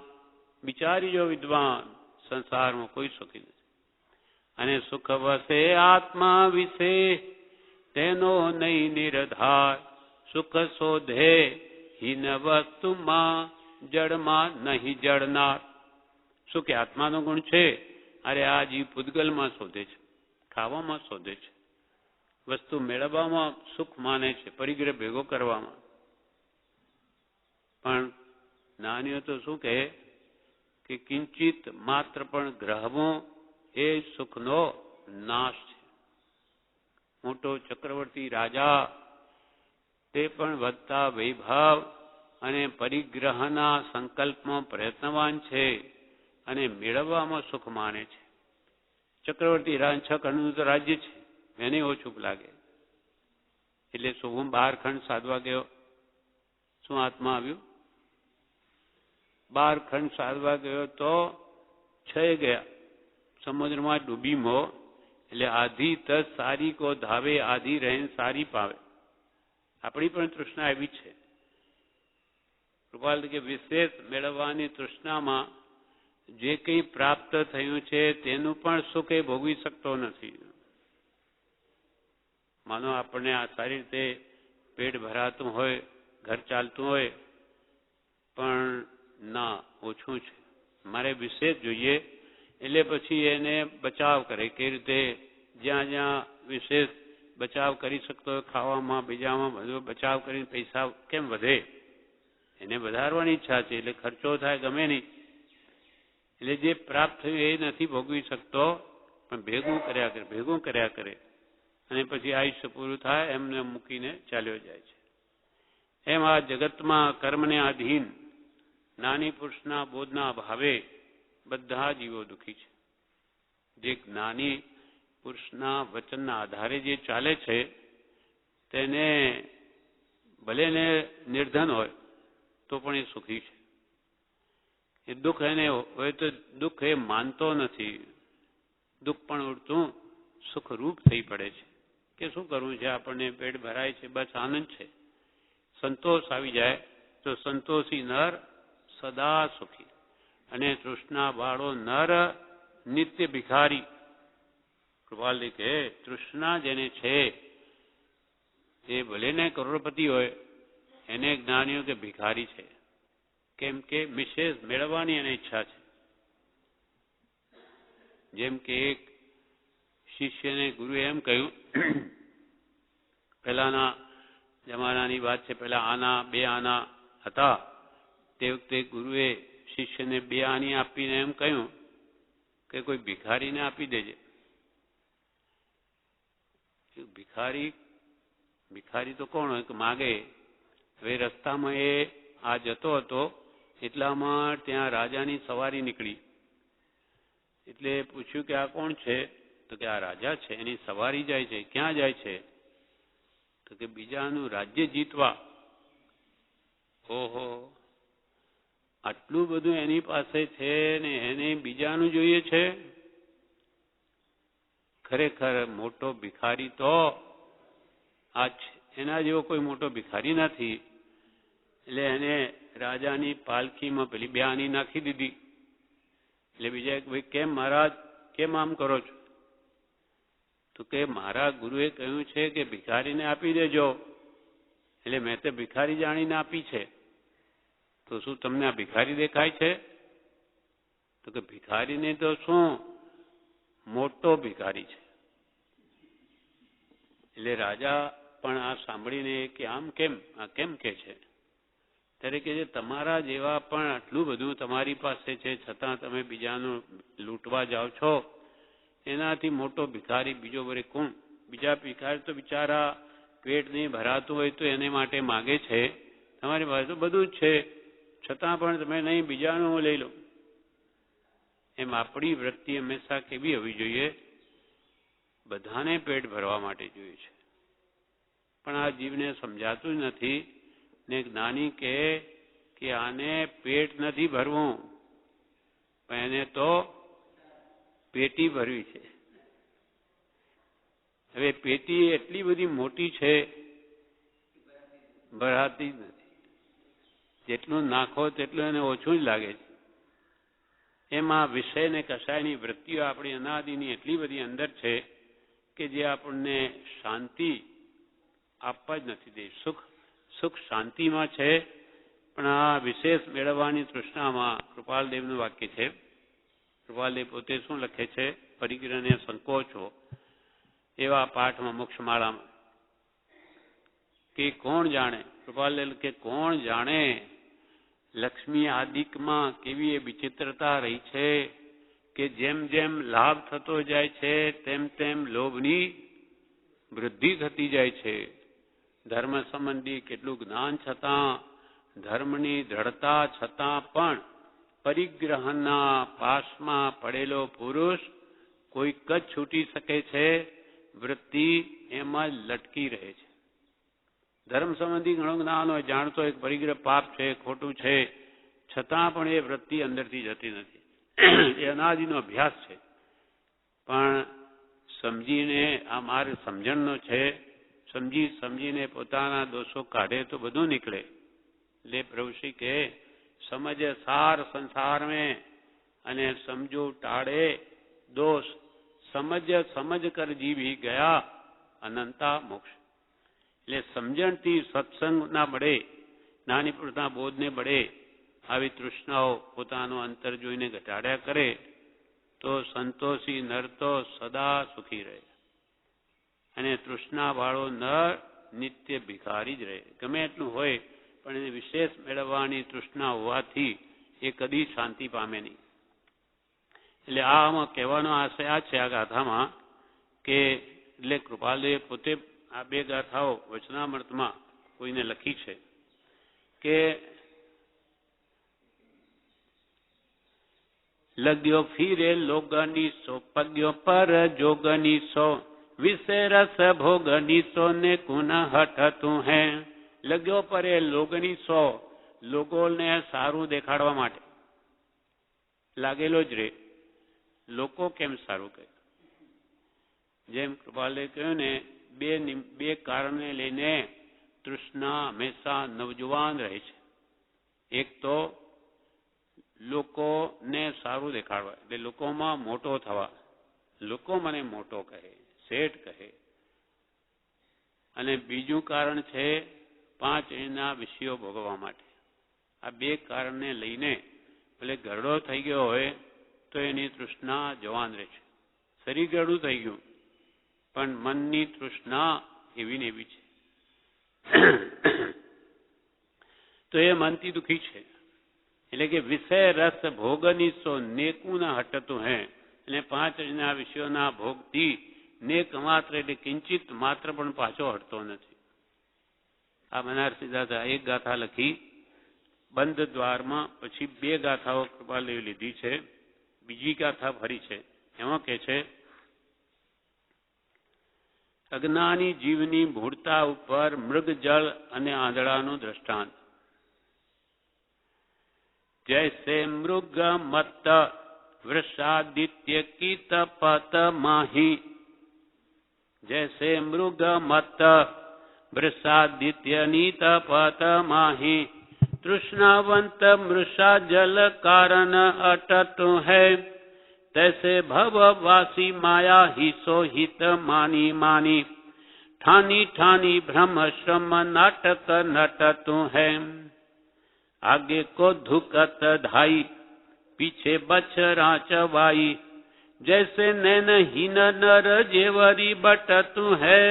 સંસારમાં કોઈ સુખી નથી. અને સુખ વસે આત્મા વિશે, તેનો નહીં નિર્ધાર. સુખ શોધે હીન વસ્તુમાં, જડમાં નહીં જડનાર. શું કે આત્માનો ગુણ છે અરે આ જીવ પૂતગલમાં શોધે છે, ખાવામાં શોધે છે, વસ્તુ મેળવવામાં સુખ માને છે, પરિગ્રહ ભેગો કરવામાં. પણ જ્ઞાનીઓ તો શું કહે કે કિંચિત માત્ર પણ ગ્રહવો એ સુખનો નાશ છે. મોટો ચક્રવર્તી રાજા તે પણ વધતા વૈભવ અને પરિગ્રહના સંકલ્પમાં પ્રયત્નવાન છે અને મેળવવામાં સુખ માને છે. ચક્રવર્તી 6 ખંડનું તો રાજ્ય છે, એને ઓછું લાગે. એટલે શું હું 12 ખંડ સાધવા ગયો, શું હાથમાં આવ્યું? 12 ખંડ સાધવા ગયો તો 6 ગયા, સમુદ્રમાં ડૂબીમો. એટલે આધી તસ સારી કો ધાવે, આધી રહેન સારી પાવે. આપણી પણ તૃષ્ણા એવી છે કૃપાલ કે વિશેષ મેળવવાની તૃષ્ણામાં જે કંઈ પ્રાપ્ત થયું છે તેનું પણ સુખ એ ભોગવી શકતો નથી. માનો આપણને આ સારી રીતે પેટ ભરાતું હોય, ઘર ચાલતું હોય, પણ ના ઓછું છે, મારે વિશેષ જોઈએ. એટલે પછી એને બચાવ કરે. કઈ રીતે? જ્યાં જ્યાં વિશેષ બચાવ કરી શકતો હોય, ખાવામાં બીજામાં બધો બચાવ કરીને પૈસા કેમ વધે, એને વધારવાની ઈચ્છા છે. એટલે ખર્ચો થાય ગમે નહીં. એટલે જે પ્રાપ્ત થયું એ નથી ભોગવી શકતો, પણ ભેગું કર્યા કરે અને પછી આયુષ્ય પૂરું થાય એમને મૂકીને ચાલ્યો જાય છે. એમ આ જગતમાં કર્મને આધીન જ્ઞાની પુરુષના બોધના અભાવે બધા જીવો દુઃખી છે. જે જ્ઞાની પુરુષના વચનના આધારે જે ચાલે છે તેને ભલે ને નિર્ધન હોય તો પણ એ સુખી છે. એ દુઃખ એને હોય તો દુઃખ એ માનતો નથી. દુઃખ પણ ઉડતું સુખરૂપ થઈ પડે છે કે શું કરવું છે, આપણને પેટ ભરાય છે, બસ આનંદ છે. સંતોષ આવી જાય તો સંતોષી નર સદા સુખી, અને તૃષ્ણા વાળો નર નિત્ય ભિખારી. કૃપાલજી કે તૃષ્ણા જેને છે એ ભલે ને કરોડપતિ હોય, એને જ્ઞાનીઓ કે ભિખારી છે. કેમ કે વિશેષ મેળવવાની એને ઈચ્છા છે. જેમ કે એક શિષ્યને ગુરુએ એમ કહ્યું, પહેલાના જમાનાની વાત છે, પહેલા આના 2 આના હતા. તે વખતે ગુરુએ શિષ્યને 2 આની આપીને એમ કહ્યું કે કોઈ ભિખારીને આપી દેજે. ભિખારી તો કોણ હોય કે માગે. હવે રસ્તામાં એ આ જતો હતો એટલામાં ત્યાં રાજાની સવારી નીકળી. એટલે પૂછ્યું કે આ કોણ છે? તો કે આ રાજા છે, એની સવારી જાય છે. ક્યાં જાય છે? તો કે બીજાનું રાજ્ય જીતવા. ઓહો, આટલું બધું એની પાસે છે ને એને બીજાનું જોઈએ છે? ખરેખર મોટો ભિખારી તો આ છે. એના જેવો કોઈ મોટો ભિખારી નથી. એટલે એને રાજાની પાલખીમાં પેલી 2 આની નાખી દીધી. એટલે બીજા ભાઈ કેમ મહારાજ, કેમ આમ કરો છો? તો કે મારા ગુરુએ કહ્યું છે કે ભિખારીને આપી દેજો, એટલે મેં તો ભિખારી જાણીને આપી છે. તો શું તમને આ ભિખારી દેખાય છે? તો કે ભિખારીને તો શું મોટો ભિખારી છે. એટલે રાજા પણ આ સાંભળીને કે આમ કેમ, આ કેમ કે છે? ત્યારે કે જે તમારા જેવા પણ આટલું બધું તમારી પાસે છે છતાં તમે બીજાનું લૂંટવા જાઓ છો, એનાથી મોટો ભિખારી બીજો વરે કોણ? બીજા ભિખારી તો બિચારા પેટ નહીં ભરાતું હોય તો એને માટે માગે છે. તમારી પાસે તો બધું જ છે છતાં પણ તમે નહીં, બીજાનું લઈ લો. એમ આપણી વૃત્તિ હંમેશા કેવી હોવી જોઈએ? બધાને પેટ ભરવા માટે જોઈએ છે. પણ આ જીવને સમજાતું જ નથી ને જ્ઞાની કહે કે આને પેટ નથી ભરવું, પણ એને તો પેટી ભરવી છે. હવે પેટી એટલી બધી મોટી છે, ભરાતી જ નથી. જેટલું નાખો તેટલું એને ઓછું જ લાગે છે. એમાં વિષય ને કશાયની વૃત્તિઓ આપણી અનાદિની એટલી બધી અંદર છે કે જે આપણને શાંતિ આપવા જ નથી દે. સુખ શાંતિમાં છે, પણ આ વિશેષ મેળવવાની તૃષ્ણામાં. કૃપાલદેવનું વાક્ય છે કૃપાલે પોતે શું લખે છે, પરિગ્રહને સંકોચો એવા પાઠમાં મોક્ષમાળામાં કે કોણ જાણે, કૃપાલે લખે કોણ જાણે લક્ષ્મી આદિકમાં કેવી એ વિચિત્રતા રહી છે કે જેમ જેમ લાભ થતો જાય છે તેમ તેમ લોભની વૃદ્ધિ થતી જાય છે. ધર્મ સંબંધી કેટલું જ્ઞાન છતાં, ધર્મની દ્રઢતા છતાં પણ પરિગ્રહના પાશમાં પડેલો પુરુષ કોઈક જ છૂટી શકે છે, વૃત્તિ એમાં જ લટકી રહે છે. ધર્મ સંબંધી ઘણું જ્ઞાન હોય, જાણતો એક પરિગ્રહ પાપ છે, ખોટું છે, છતાં પણ એ વૃત્તિ અંદરથી જતી નથી. એ અનાદિનો અભ્યાસ છે. પણ સમજીને આ માર્ગ સમજણનો છે, સમજીને પોતાના દોષો કાઢે તો બધું નીકળે. એટલે પ્રભુશ્રી કહે સમજ સાર સંસાર में અને સમજો ટાળે દોષ, સમજ કર જીવી ગયા અનંતા મોક્ષ. એટલે સમજણથી સત્સંગ ના મળે, નાની પુરુષના બોધને મળે, આવી તૃષ્ણાઓ પોતાનો અંતર જોઈને ઘટાડ્યા કરે તો સંતોષી નર તો સદા સુખી રહે, અને તૃષ્ણાવાળો નર નિત્ય ભિખારી જ રહે. ગમે એટલું હોય પણ એને વિશેષ મેળવવાની તૃષ્ણા હોવાથી એ કદી શાંતિ પામે નહીં. એટલે આમાં કહેવાનો આશય આ છે આ ગાથામાં કે એટલે કૃપાલદેવે પોતે આ બે ગાથાઓ વચનામૃતમાં કોઈને લખી છે કે લગ્યો ફીરે લોગની સો, પગ્યો પર જોગની સો, વિષે રસ ભોગની સો ને કુન હઠતું હે. લગ્યો પર એ લોગની સો, લોકોને સારું દેખાડવા માટે લાગેલો જ રે. લોકો કેમ સારું કહે? જેમ કૃપાલે કહ્યું ને, બે કારણને લઈને તૃષ્ણા હંમેશા નવજુવાન રહે છે. એક તો લોકોને સારું દેખાડવા, એટલે લોકોમાં મોટો થવા, લોકો મને મોટો કહે, શેઠ કહે. અને બીજું કારણ છે 5 એના વિષયો ભોગવવા માટે. આ બે કારણને લઈને ભલે ગરડો થઈ ગયો હોય તો એની તૃષ્ણા જવાન રહે છે. શરીર ગરડું થઈ ગયું પણ મનની તૃષ્ણા એવી ને એવી છે. તો એ મનથી દુઃખી છે. એટલે કે વિષય રસ ભોગની સો નેકું ના હટતું હે. એટલે 5 વિષયોના ભોગથી નેક માત્ર એટલે કિંચિત માત્ર પણ પાછો હટતો નથી. આ બનારસી દાદા એક ગાથા લખી બંધ દ્વારમાં, પછી 2 ગાથાઓ કૃપાલદેવે લીધી છે, બીજી ગાથા ફરી છે. એમાં કે છે અજ્ઞાની જીવની મૂળતા ઉપર મૃગ જળ અને આંધળાનું દ્રષ્ટાંત. जैसे मृग मत वृषादित्य की तपत माही, जैसे मृग मत वृषादित्यनी तपत माही, तृष्णावंत मृषा जल कारण अटत है, तैसे भववासी माया हिसो हित मानी मानी, ठानी ठानी भ्रम श्रम नाटक नटतु है, आगे को धुकत धाई पीछे बछरा चवाई, जैसे नैनहीन नर जेवरी बटतु है,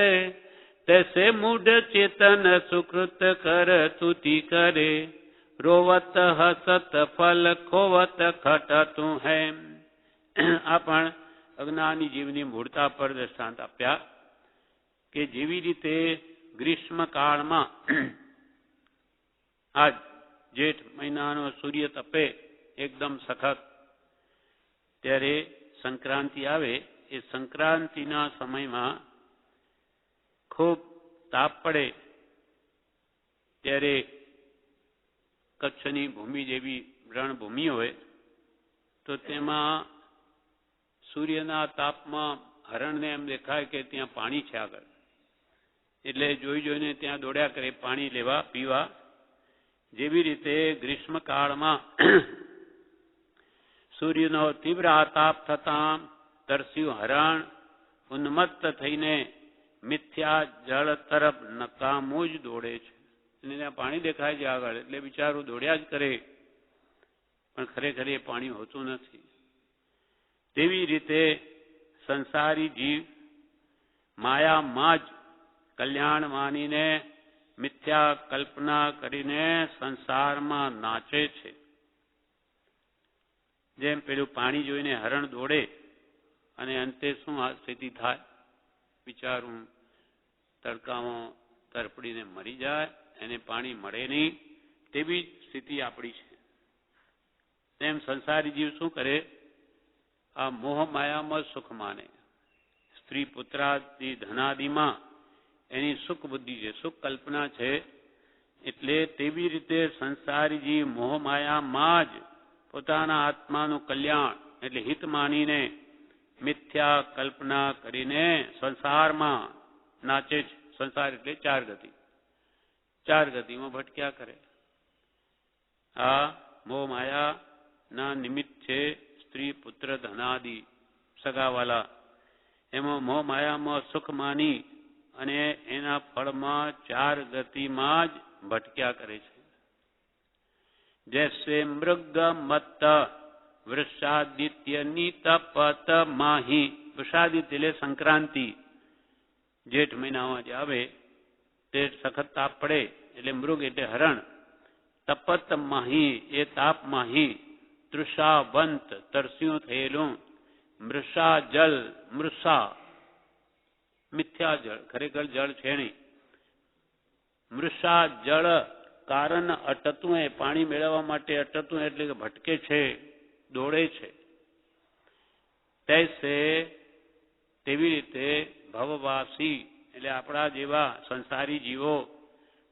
तैसे मूढ़ चेतन सुकृत कर तुति करे, रोवत हसत फल खोवत खटतु है. આ પણ અજ્ઞાની જીવની મૂળતા પર દ્રષ્ટાંત આપ્યા કે જેવી રીતે ગ્રીષ્મકાળમાં આ જેઠ મહિનાનો સૂર્ય તપે એકદમ સખત, ત્યારે સંક્રાંતિ આવે, એ સંક્રાંતિના સમયમાં ખૂબ તાપ પડે ત્યારે કચ્છની ભૂમિ જેવી રણભૂમિ હોય તો તેમાં સૂર્યના તાપમાં હરણને એમ દેખાય કે ત્યાં પાણી છે આગળ, એટલે જોઈ જોઈને ત્યાં દોડ્યા કરે પાણી લેવા પીવા. જેવી રીતે ગ્રીષ્મકાળમાં સૂર્યનો તીવ્ર આતાપ થતા તરસ્યું હરણ ઉન્મત્ત થઈને મિથ્યા જળ તરફ નકામું જ દોડે છે. અને ત્યાં પાણી દેખાય છે આગળ, એટલે બિચારું દોડ્યા જ કરે, પણ ખરેખર એ પાણી હોતું નથી. તેવી રીતે સંસારી જીવ માયામાં જ કલ્યાણ માનીને મિથ્યા કલ્પના કરીને સંસારમાં નાચે છે. જેમ પેલું પાણી જોઈને હરણ દોડે અને અંતે શું સ્થિતિ થાય? વિચારું તડકામાં તરપડીને મરી જાય, એને પાણી મળે નહીં, તેવી સ્થિતિ આપણી છે. તેમ સંસારી જીવ શું કરે? આ મોહ માયામાં સુખ માને. સ્ત્રી પુત્રાદિ ધનાદિમાં એની સુખ બુદ્ધિ છે, સુખ કલ્પના છે. એટલે તેવી રીતે સંસારી જીવ મોહ માયામાં જ પોતાના આત્માનું કલ્યાણ એટલે હિત માનીને મિથ્યા કલ્પના કરીને સંસારમાં નાચે છે. સંસાર એટલે ચાર ગતિ, ચાર ગતિમાં ભટક્યા કરે. આ મોહ માયા ના નિમિત્ત છે સ્ત્રી પુત્ર ધનાદિ સગાવાલા. એમાં મોહ માયામાં સુખ માની અને એના ફળમાં ચાર ગતિમાં જ ભટક્યા કરે છે. જૈસે મૃગ મત વૃષાદિત્ય નીતપત માહી. વૃષાદિત્ય એટલે સંક્રાંતિ, જેઠ મહિનામાં જે આવે તે સખત તાપ પડે એટલે મૃગ એટલે હરણ. તપત માહી એ તાપ માહી. તૃષાવંત તરસ્યું થયેલું. મૃષા જલ મૃષા મિથ્યા જળ, ખરેખર જળ છે નહીં. મૃષા જળ કારણ અટતું એ પાણી મેળવવા માટે અટતું એટલે કે ભટકે છે, દોડે છે. તૈસે તેવી રીતે ભવવાસી એટલે આપણા જેવા સંસારી જીવો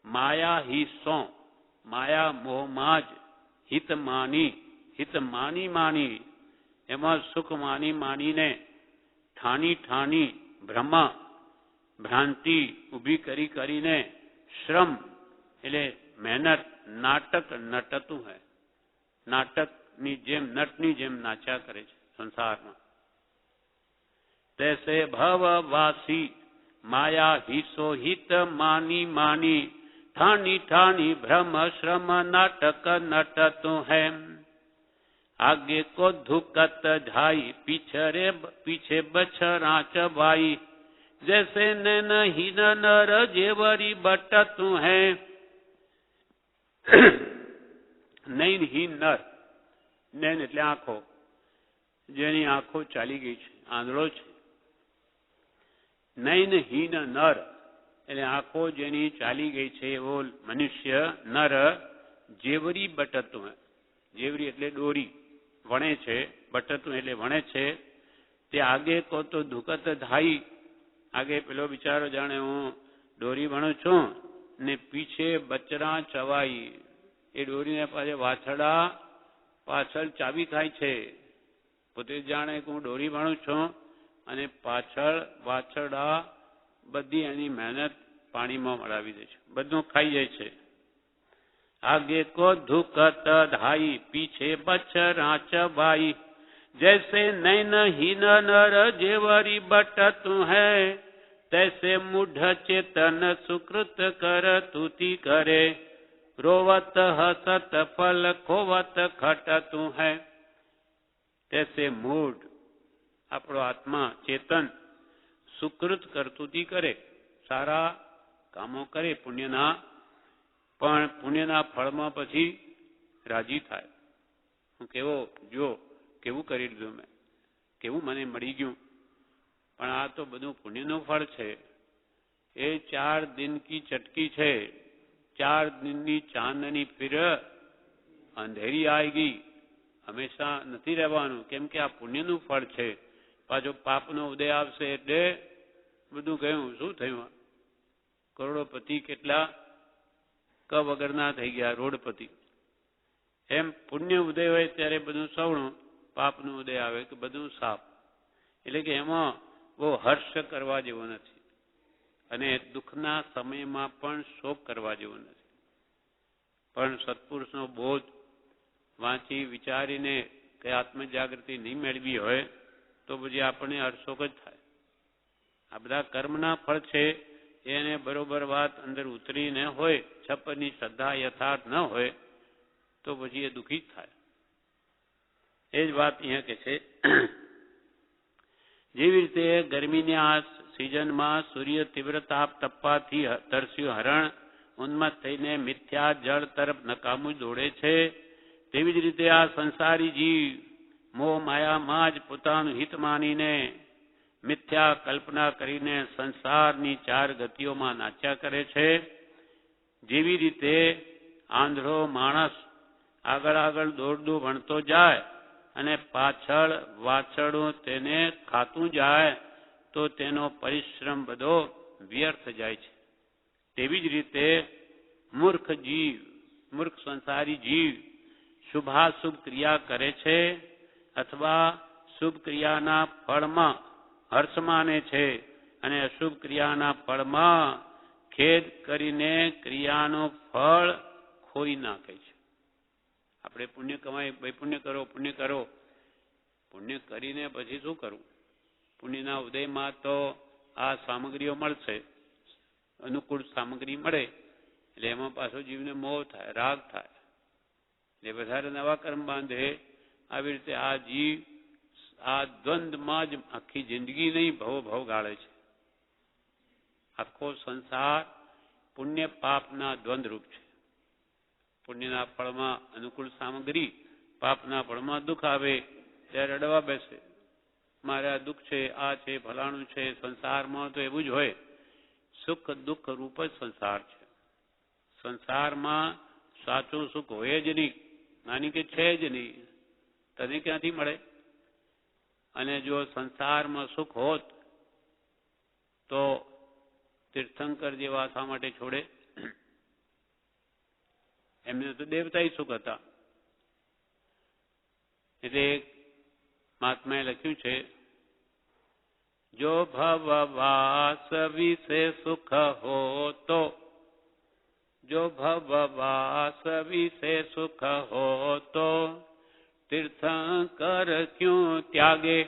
માયા હિસ્સો માયા મોહમાં જ હિત માની માની એમાં સુખ માની માનીને ઠાની ઠાની ભ્રમા ભ્રાંતિ ઊભી કરી કરીને શ્રમ એટલે મહેનત નાટક નટતું હૈ. નાટકની જેમ નટની જેમ નાચ્યા કરે છે સંસારમાં. તૈસે ભવવાસી માયા હિસો હિત માની માની ઠાની ઠાની ભ્રમ શ્રમ નાટક નટતું હૈ. आगे को धुकत ढाई पीछे बछरा चबाई जैसे नैन हीन नर जेवरी बटतुं है. નૈનહીન નર, નૈન એટલે આંખો, જેની આંખો ચાલી ગઈ છે, આંધળો છે. નૈનહીન નર એટલે આંખો જેની ચાલી ગઈ છે એવો મનુષ્ય નર જેવરી બટતું હે. જેવરી એટલે દોરી વણે છે, બટતું એટલે વણે છે. તે આગે કો તો ધુકત ધાઈ, આગે પેલો બિચારો જાણે હું દોરી વણું છું ને પીછે બચરા ચવાઈ, એ દોરીને પાછળ વાછડા પાછળ ચાવી ખાય છે. પોતે જાણે કે હું દોરી વણું છું અને પાછળ વાછડા બધી એની મહેનત પાણીમાં મળાવી દે છે, બધું ખાઈ જાય છે. आगे को धुकत धाई पीछे बछरा चबाई जैसे नैन हीन नर जेवरी बटतुं है. तैसे मूढ़ चेतन सुकृत कर तुति करे रोवत हसत फल खोवत खटतुं है. तैसे मूढ़ આપણો આત્મા ચેતન સુકૃત કરતુતિ કરે, સારા કામો કરે પુણ્યના, પણ પુણ્યના ફળમાં પછી રાજી થાય. હું કેવો જો કેવું કરી લીધું મેં, કેવું મને મળી ગયું. પણ આ તો બધું પુણ્યનું ફળ છે. એ 4 દિન કી ચટકી છે, 4 દિનની ચાંદની ફિર અંધેરી આएगी. હંમેશા નથી રહેવાનું, કેમ કે આ પુણ્યનું ફળ છે. પાછો પાપનો ઉદય આવશે એટલે બધું ગયું. શું થયું? કરોડોપતિ કેટલા ક વગરના થઈ ગયા, રોડપતિ. એમ પુણ્ય ઉદય હોય ત્યારે બધું સવણું, પાપનું ઉદય આવે કે બધું સાપ. એટલે કે એમાં બહુ હર્ષ કરવા જેવો નથી અને દુઃખના સમયમાં પણ શોક કરવા જેવો નથી. પણ સત્પુરુષનો બોધ વાંચી વિચારીને કે આત્મજાગૃતિ નહીં મેળવી હોય તો પછી આપણને હર્ષોક જ થાય. આ બધા કર્મના ફળ છે. એને બરોબર વાત અંદર ઉતરી ન હોય, છપ્પરની શ્રદ્ધા યથાર્થ ન હોય તો પછી એ દુઃખી જ થાય. એ જ વાત અહીંયા કે છે જેવી રીતે ગરમીની આ સિઝનમાં સૂર્ય તીવ્ર તાપ તપવાથી તરસ્યું હરણ ઉન્મત્ત થઈને મિથ્યા જળ તરફ નકામું દોડે છે, તેવી જ રીતે આ સંસારી જીવ મોહ માયામાં જ પોતાનું હિત માનીને મિથ્યા કલ્પના કરીને સંસારની ચાર ગતિઓમાં નાચ્યા કરે છે. જેવી રીતે આંધળો માણસ આગળ દોડતું ભણતો જાય અને પાછળ વાછરડું તેને ખાતું જાય તો તેનો પરિશ્રમ બધો વ્યર્થ જાય છે. તેવી જ રીતે મૂર્ખ સંસારી જીવ શુભાશુભ ક્રિયા કરે છે અથવા શુભ ક્રિયાના ફળમાં હર્ષ માને છે અને અશુભ ક્રિયાના ફળમાં ખેદ કરીને ક્રિયાનું ફળ ખોઈ નાખે છે. આપણે પુણ્ય કમાઈ, ભાઈ પુણ્ય કરો, પુણ્ય કરીને પછી શું કરવું? પુણ્યના ઉદયમાં તો આ સામગ્રીઓ મળશે, અનુકૂળ સામગ્રી મળે એટલે એમાં પાછો જીવને મોહ થાય, રાગ થાય, એટલે વધારે નવા કર્મ બાંધે. આવી રીતે આ જીવ આ દ્વંદમાં જ આખી જિંદગી નહીં ભવ ગાળે છે. આખો સંસાર પુણ્ય પાપના દ્વંદરૂપ છે. પુણ્યના ફળમાં અનુકૂળ સામગ્રી, પાપના ફળમાં દુઃખ આવે ત્યારે રડવા બેસે, મારે આ દુઃખ છે, આ છે, ફલાણું છે. સંસારમાં તો એવું જ હોય. સુખ દુઃખ રૂપ જ સંસાર છે. સંસારમાં સાચું સુખ હોય જ નહીં, નાની કે છે જ નહીં, તને ક્યાંથી મળે? અને જો સંસારમાં સુખ હોત તો તીર્થંકર જેવા શા માટે છોડે? એમને તો દેવતાઈ સુખ હતા. એટલે મહાત્માએ લખ્યું છે, જો ભવવાસ વિશે સુખ હો તો, જો ભવવાસ વિશે સુખ હો તો તીર્થંકર ક્યું ત્યાગે?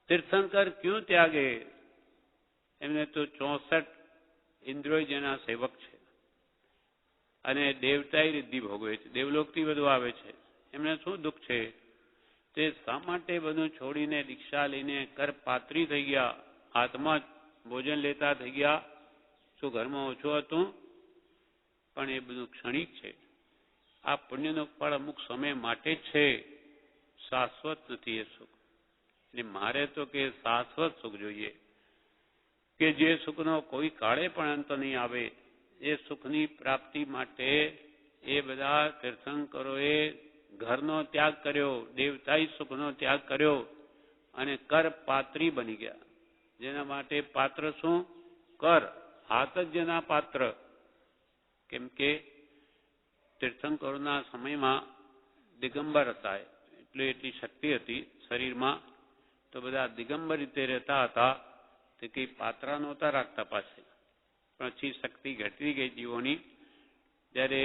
તીર્થંકર ક્યું ત્યાગે? એમને તો 64 ઇન્દ્રિયો જેના સેવક છે અને દેવતાઈ રિદ્ધિ ભોગવે છે, દેવલોકથી બધું આવે છે. એમને શું દુઃખ છે? તે શા માટે બધું છોડીને દીક્ષા લઈને કરપાત્રી થઈ ગયા, હાથમાં જ ભોજન લેતા થઈ ગયા? શું ઘરમાં ઓછું હતું? પણ એ બધું ક્ષણિક છે. આ પુણ્યનું ફળ અમુક સમય માટે જ છે, શાશ્વત નથી એ સુખ. એટલે મારે તો કે શાશ્વત સુખ જોઈએ, કે જે સુખનો કોઈ કાળે પણ અંત નહીં આવે. એ સુખની પ્રાપ્તિ માટે એ બધા તીર્થંકરોએ ઘરનો ત્યાગ કર્યો, દેવતાઈ સુખનો ત્યાગ કર્યો અને કરપાત્રી બની ગયા. જેના માટે પાત્ર શું? કર. હાથ જ જેના પાત્ર. કેમ કે તીર્થંકરોના સમયમાં દિગંબર હતા, એટલે એટલી શક્તિ હતી શરીરમાં, તો બધા દિગંબર રીતે રહેતા હતા. તે કંઈ પાત્રા નહોતા રાખતા પાસે. પછી શક્તિ ઘટતી ગઈ જીવોની, ત્યારે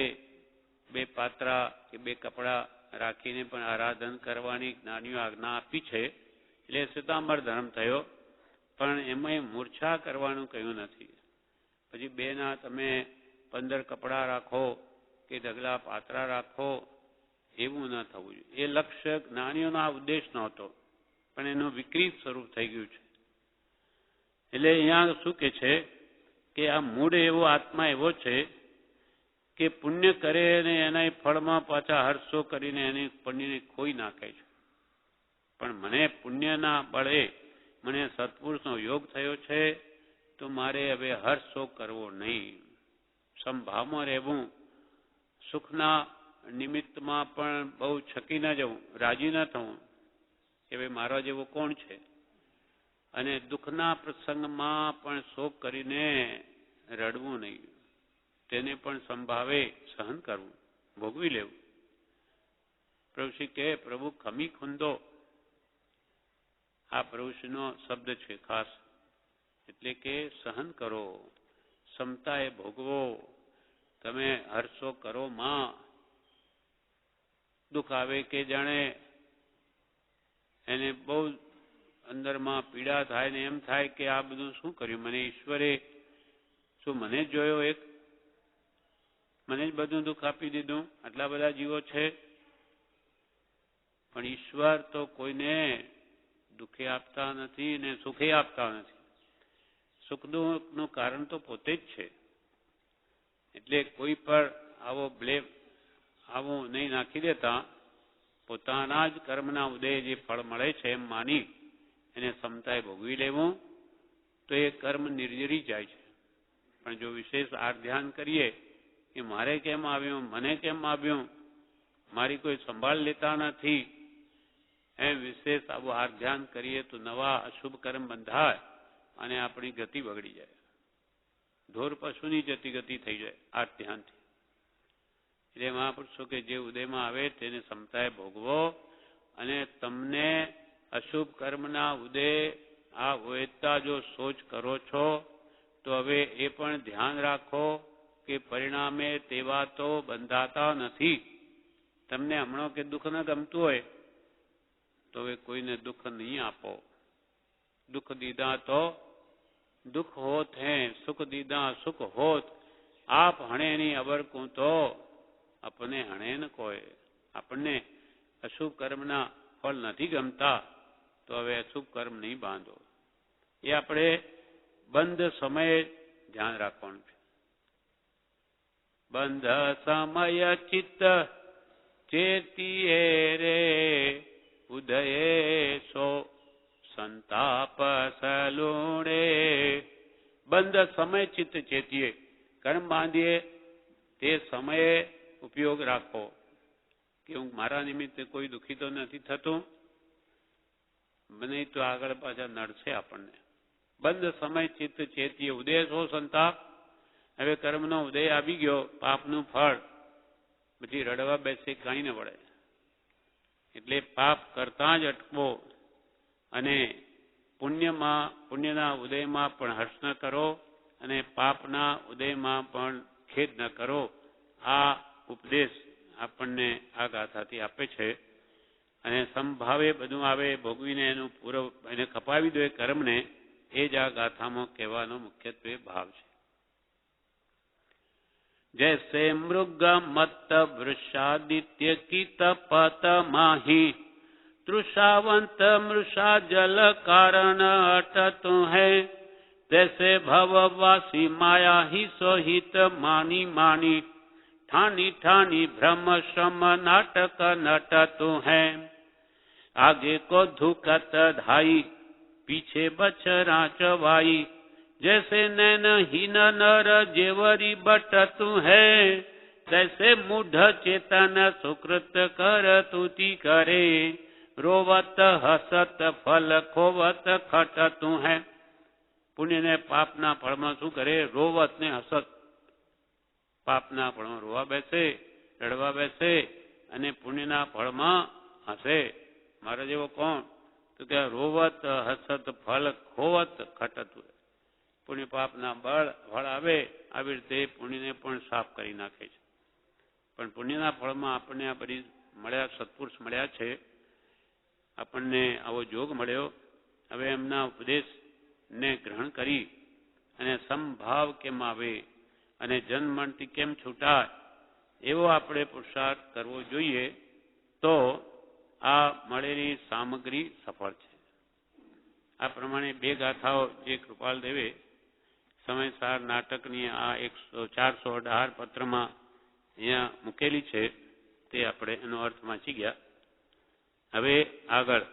2 પાત્રા કે 2 કપડા રાખીને પણ આરાધન કરવાની જ્ઞાનીઓ આજ્ઞા આપી છે. એટલે શ્વેતાંબર ધર્મ થયો, પણ એમાં મૂર્છા કરવાનું કહ્યું નથી. પછી 2ના તમે 15 કપડા રાખો કે ઢગલા પાત્રા રાખો, એવું ન થવું જોઈએ. એ લક્ષ્ય જ્ઞાનીઓનો આ ઉદ્દેશ નહોતો, પણ એનું વિકૃત સ્વરૂપ થઈ ગયું છે. એટલે અહીંયા શું કે છે કે આ મૂળ એવો આત્મા એવો છે કે પુણ્ય કરે અને એના ફળમાં પાછા હર્ષો કરીને એની પુણ્યને ખોઈ નાખે છે. પણ મને પુણ્યના બળે મને સત્પુરુષનો યોગ થયો છે, તો મારે હવે હર્ષો કરવો નહીં, સંભાવમાં રહેવું, સુખના નિમિત્તમાં પણ બહુ છકી ન જવું, રાજી ન થવું કે ભાઈ મારા જેવો કોણ છે, અને દુઃખના પ્રસંગમાં પણ શોક કરીને રડવું નહીં, તેને પણ સંભાવે સહન કરવું, ભોગવી લેવું. પ્રભુશ્રી કહે, પ્રભુ ખમી ખુંદો, આ પ્રભુશ્રીનો શબ્દ છે ખાસ. એટલે કે સહન કરો, ક્ષમતાએ ભોગવો. તમે હર્ષો કરો માં, દુઃખ આવે કે જાણે એને બહુ અંદરમાં પીડા થાય ને એમ થાય કે આ બધું શું કર્યું મને ઈશ્વરે? શું મને જ જોયો એક? મને જ બધું દુઃખ આપી દીધું? આટલા બધા જીવો છે, પણ ઈશ્વર તો કોઈને દુઃખે આપતા નથી ને સુખે આપતા નથી. સુખ દુઃખનું કારણ તો પોતે જ છે. એટલે કોઈ પર આવો બ્લેમ આવું નહીં નાખી દેતા, પોતાના જ કર્મના ઉદય જે ફળ મળે છે એમ માની એને ક્ષમતાએ ભોગવી લેવું, તો એ કર્મ નિર્જરી જાય છે. પણ જો વિશેષ આર ધ્યાન કરીએ કે મારે કેમ આવ્યું, મને કેમ આવ્યું, મારી કોઈ સંભાળ લેતા નથી, એમ વિશેષ આવું આર ધ્યાન કરીએ તો નવા અશુભ કર્મ બંધાય અને આપણી ગતિ બગડી જાય. ઢોર પશુની જતી ગતિ થઈ જાય આ ધ્યાનથી. એટલે મહાપુરુષો કે જે ઉદયમાં આવે તેને ક્ષમતાએ ભોગવો, અને તમને અશુભ કર્મના ઉદય આ હોયતા જો સોચ કરો છો તો હવે એ પણ ધ્યાન રાખો કે પરિણામે તેવા તો બંધાતા નથી. તમને હમણાં કે દુઃખ ન ગમતું હોય તો હવે કોઈને દુઃખ નહીં આપો. દુઃખ દીધા તો દુઃખ હોત હે, સુખ દીધા સુખ હોત. આપ હણે ની અબર કું તો આપને હણે ન કોઈ. આપણને અશુભ કર્મના ફળ નથી ગમતા તો હવે અશુભ કર્મ નહીં બાંધો. એ આપણે બંધ સમયે ધ્યાન રાખવાનું છે. બંધ સમય ચિત્ત ચેતીએ રે ઉદયે સો સંતાપ સલુણે. બંધ સમય ચિત્ત ચેતીએ, કર્મ બાંધીએ તે સમયે ઉપયોગ રાખો કે હું મારા નિમિત્તે કોઈ દુઃખી તો નથી થતું, નહીં તો આગળ પાછા નડશે આપણને. બંધ સમય ચિત્ત ચેતીએ ઉદય સો સંતાપ. હવે કર્મનો ઉદય આવી ગયો, પાપનું ફળ, પછી રડવા બેસે કાંઈ ન વળે. એટલે પાપ કરતા જ અટકો અને પુણ્યના ઉદયમાં પણ હર્ષ ન કરો અને પાપના ઉદયમાં પણ ખેદ ન કરો. આ ઉપદેશ આપણને આ ગાથાથી આપે છે. અને સમભાવે બધું આવે, ભોગવીને એનું પૂરો એને ખપાવી દો એ કર્મને, એ જ આ ગાથામાં કહેવાનો મુખ્યત્વે ભાવ છે. जैसे मृग मत्त वृषादित्य कीत पत माही तृषावंत मृषा जल कारण अटतु है तैसे भववासी माया ही सोहित मानी मानी ठानी ठानी भ्रम श्रम नाटक नटतु है आगे को धुकत धाई पीछे बछरा चवाई जैसे नैन हीन नर जेवरी बटतु है तैसे मूढ़ चेतन सुकृत कर तुति करे रोवत हसत फल खोवत खटतु है. પુણ્ય ને પાપના ફળમાં શું કરે? રોવત ને હસત. પાપના ફળમાં રોવા બેસે, રડવા બેસે અને પુણ્યના ફળમાં હસે. મારા જેવો કોણ? તો કે રોવત હસત ફલ ખોવત ખટતું. પુણ્ય પાપના ફળ આવે, આવી રીતે પુણ્યને પણ સાફ કરી નાખે છે. પણ પુણ્યના ફળમાં આપણને આ બધી મળ્યા, સત્પુરુષ મળ્યા છે, આપણને આવો જોગ મળ્યો. હવે એમના ઉપદેશને ગ્રહણ કરી અને સમભાવ કેમ આવે અને જન્મથી કેમ છૂટાય એવો આપણે પુરુષાર્થ કરવો જોઈએ, તો આ મળેલી સામગ્રી સફળ છે. આ પ્રમાણે બે ગાથાઓ જે કૃપાલ દેવે સમયસાર નાટકની આ 418 પત્રમાં અહીંયા મૂકેલી છે, તે આપણે એનો અર્થ વાંચી ગયા. હવે આગળ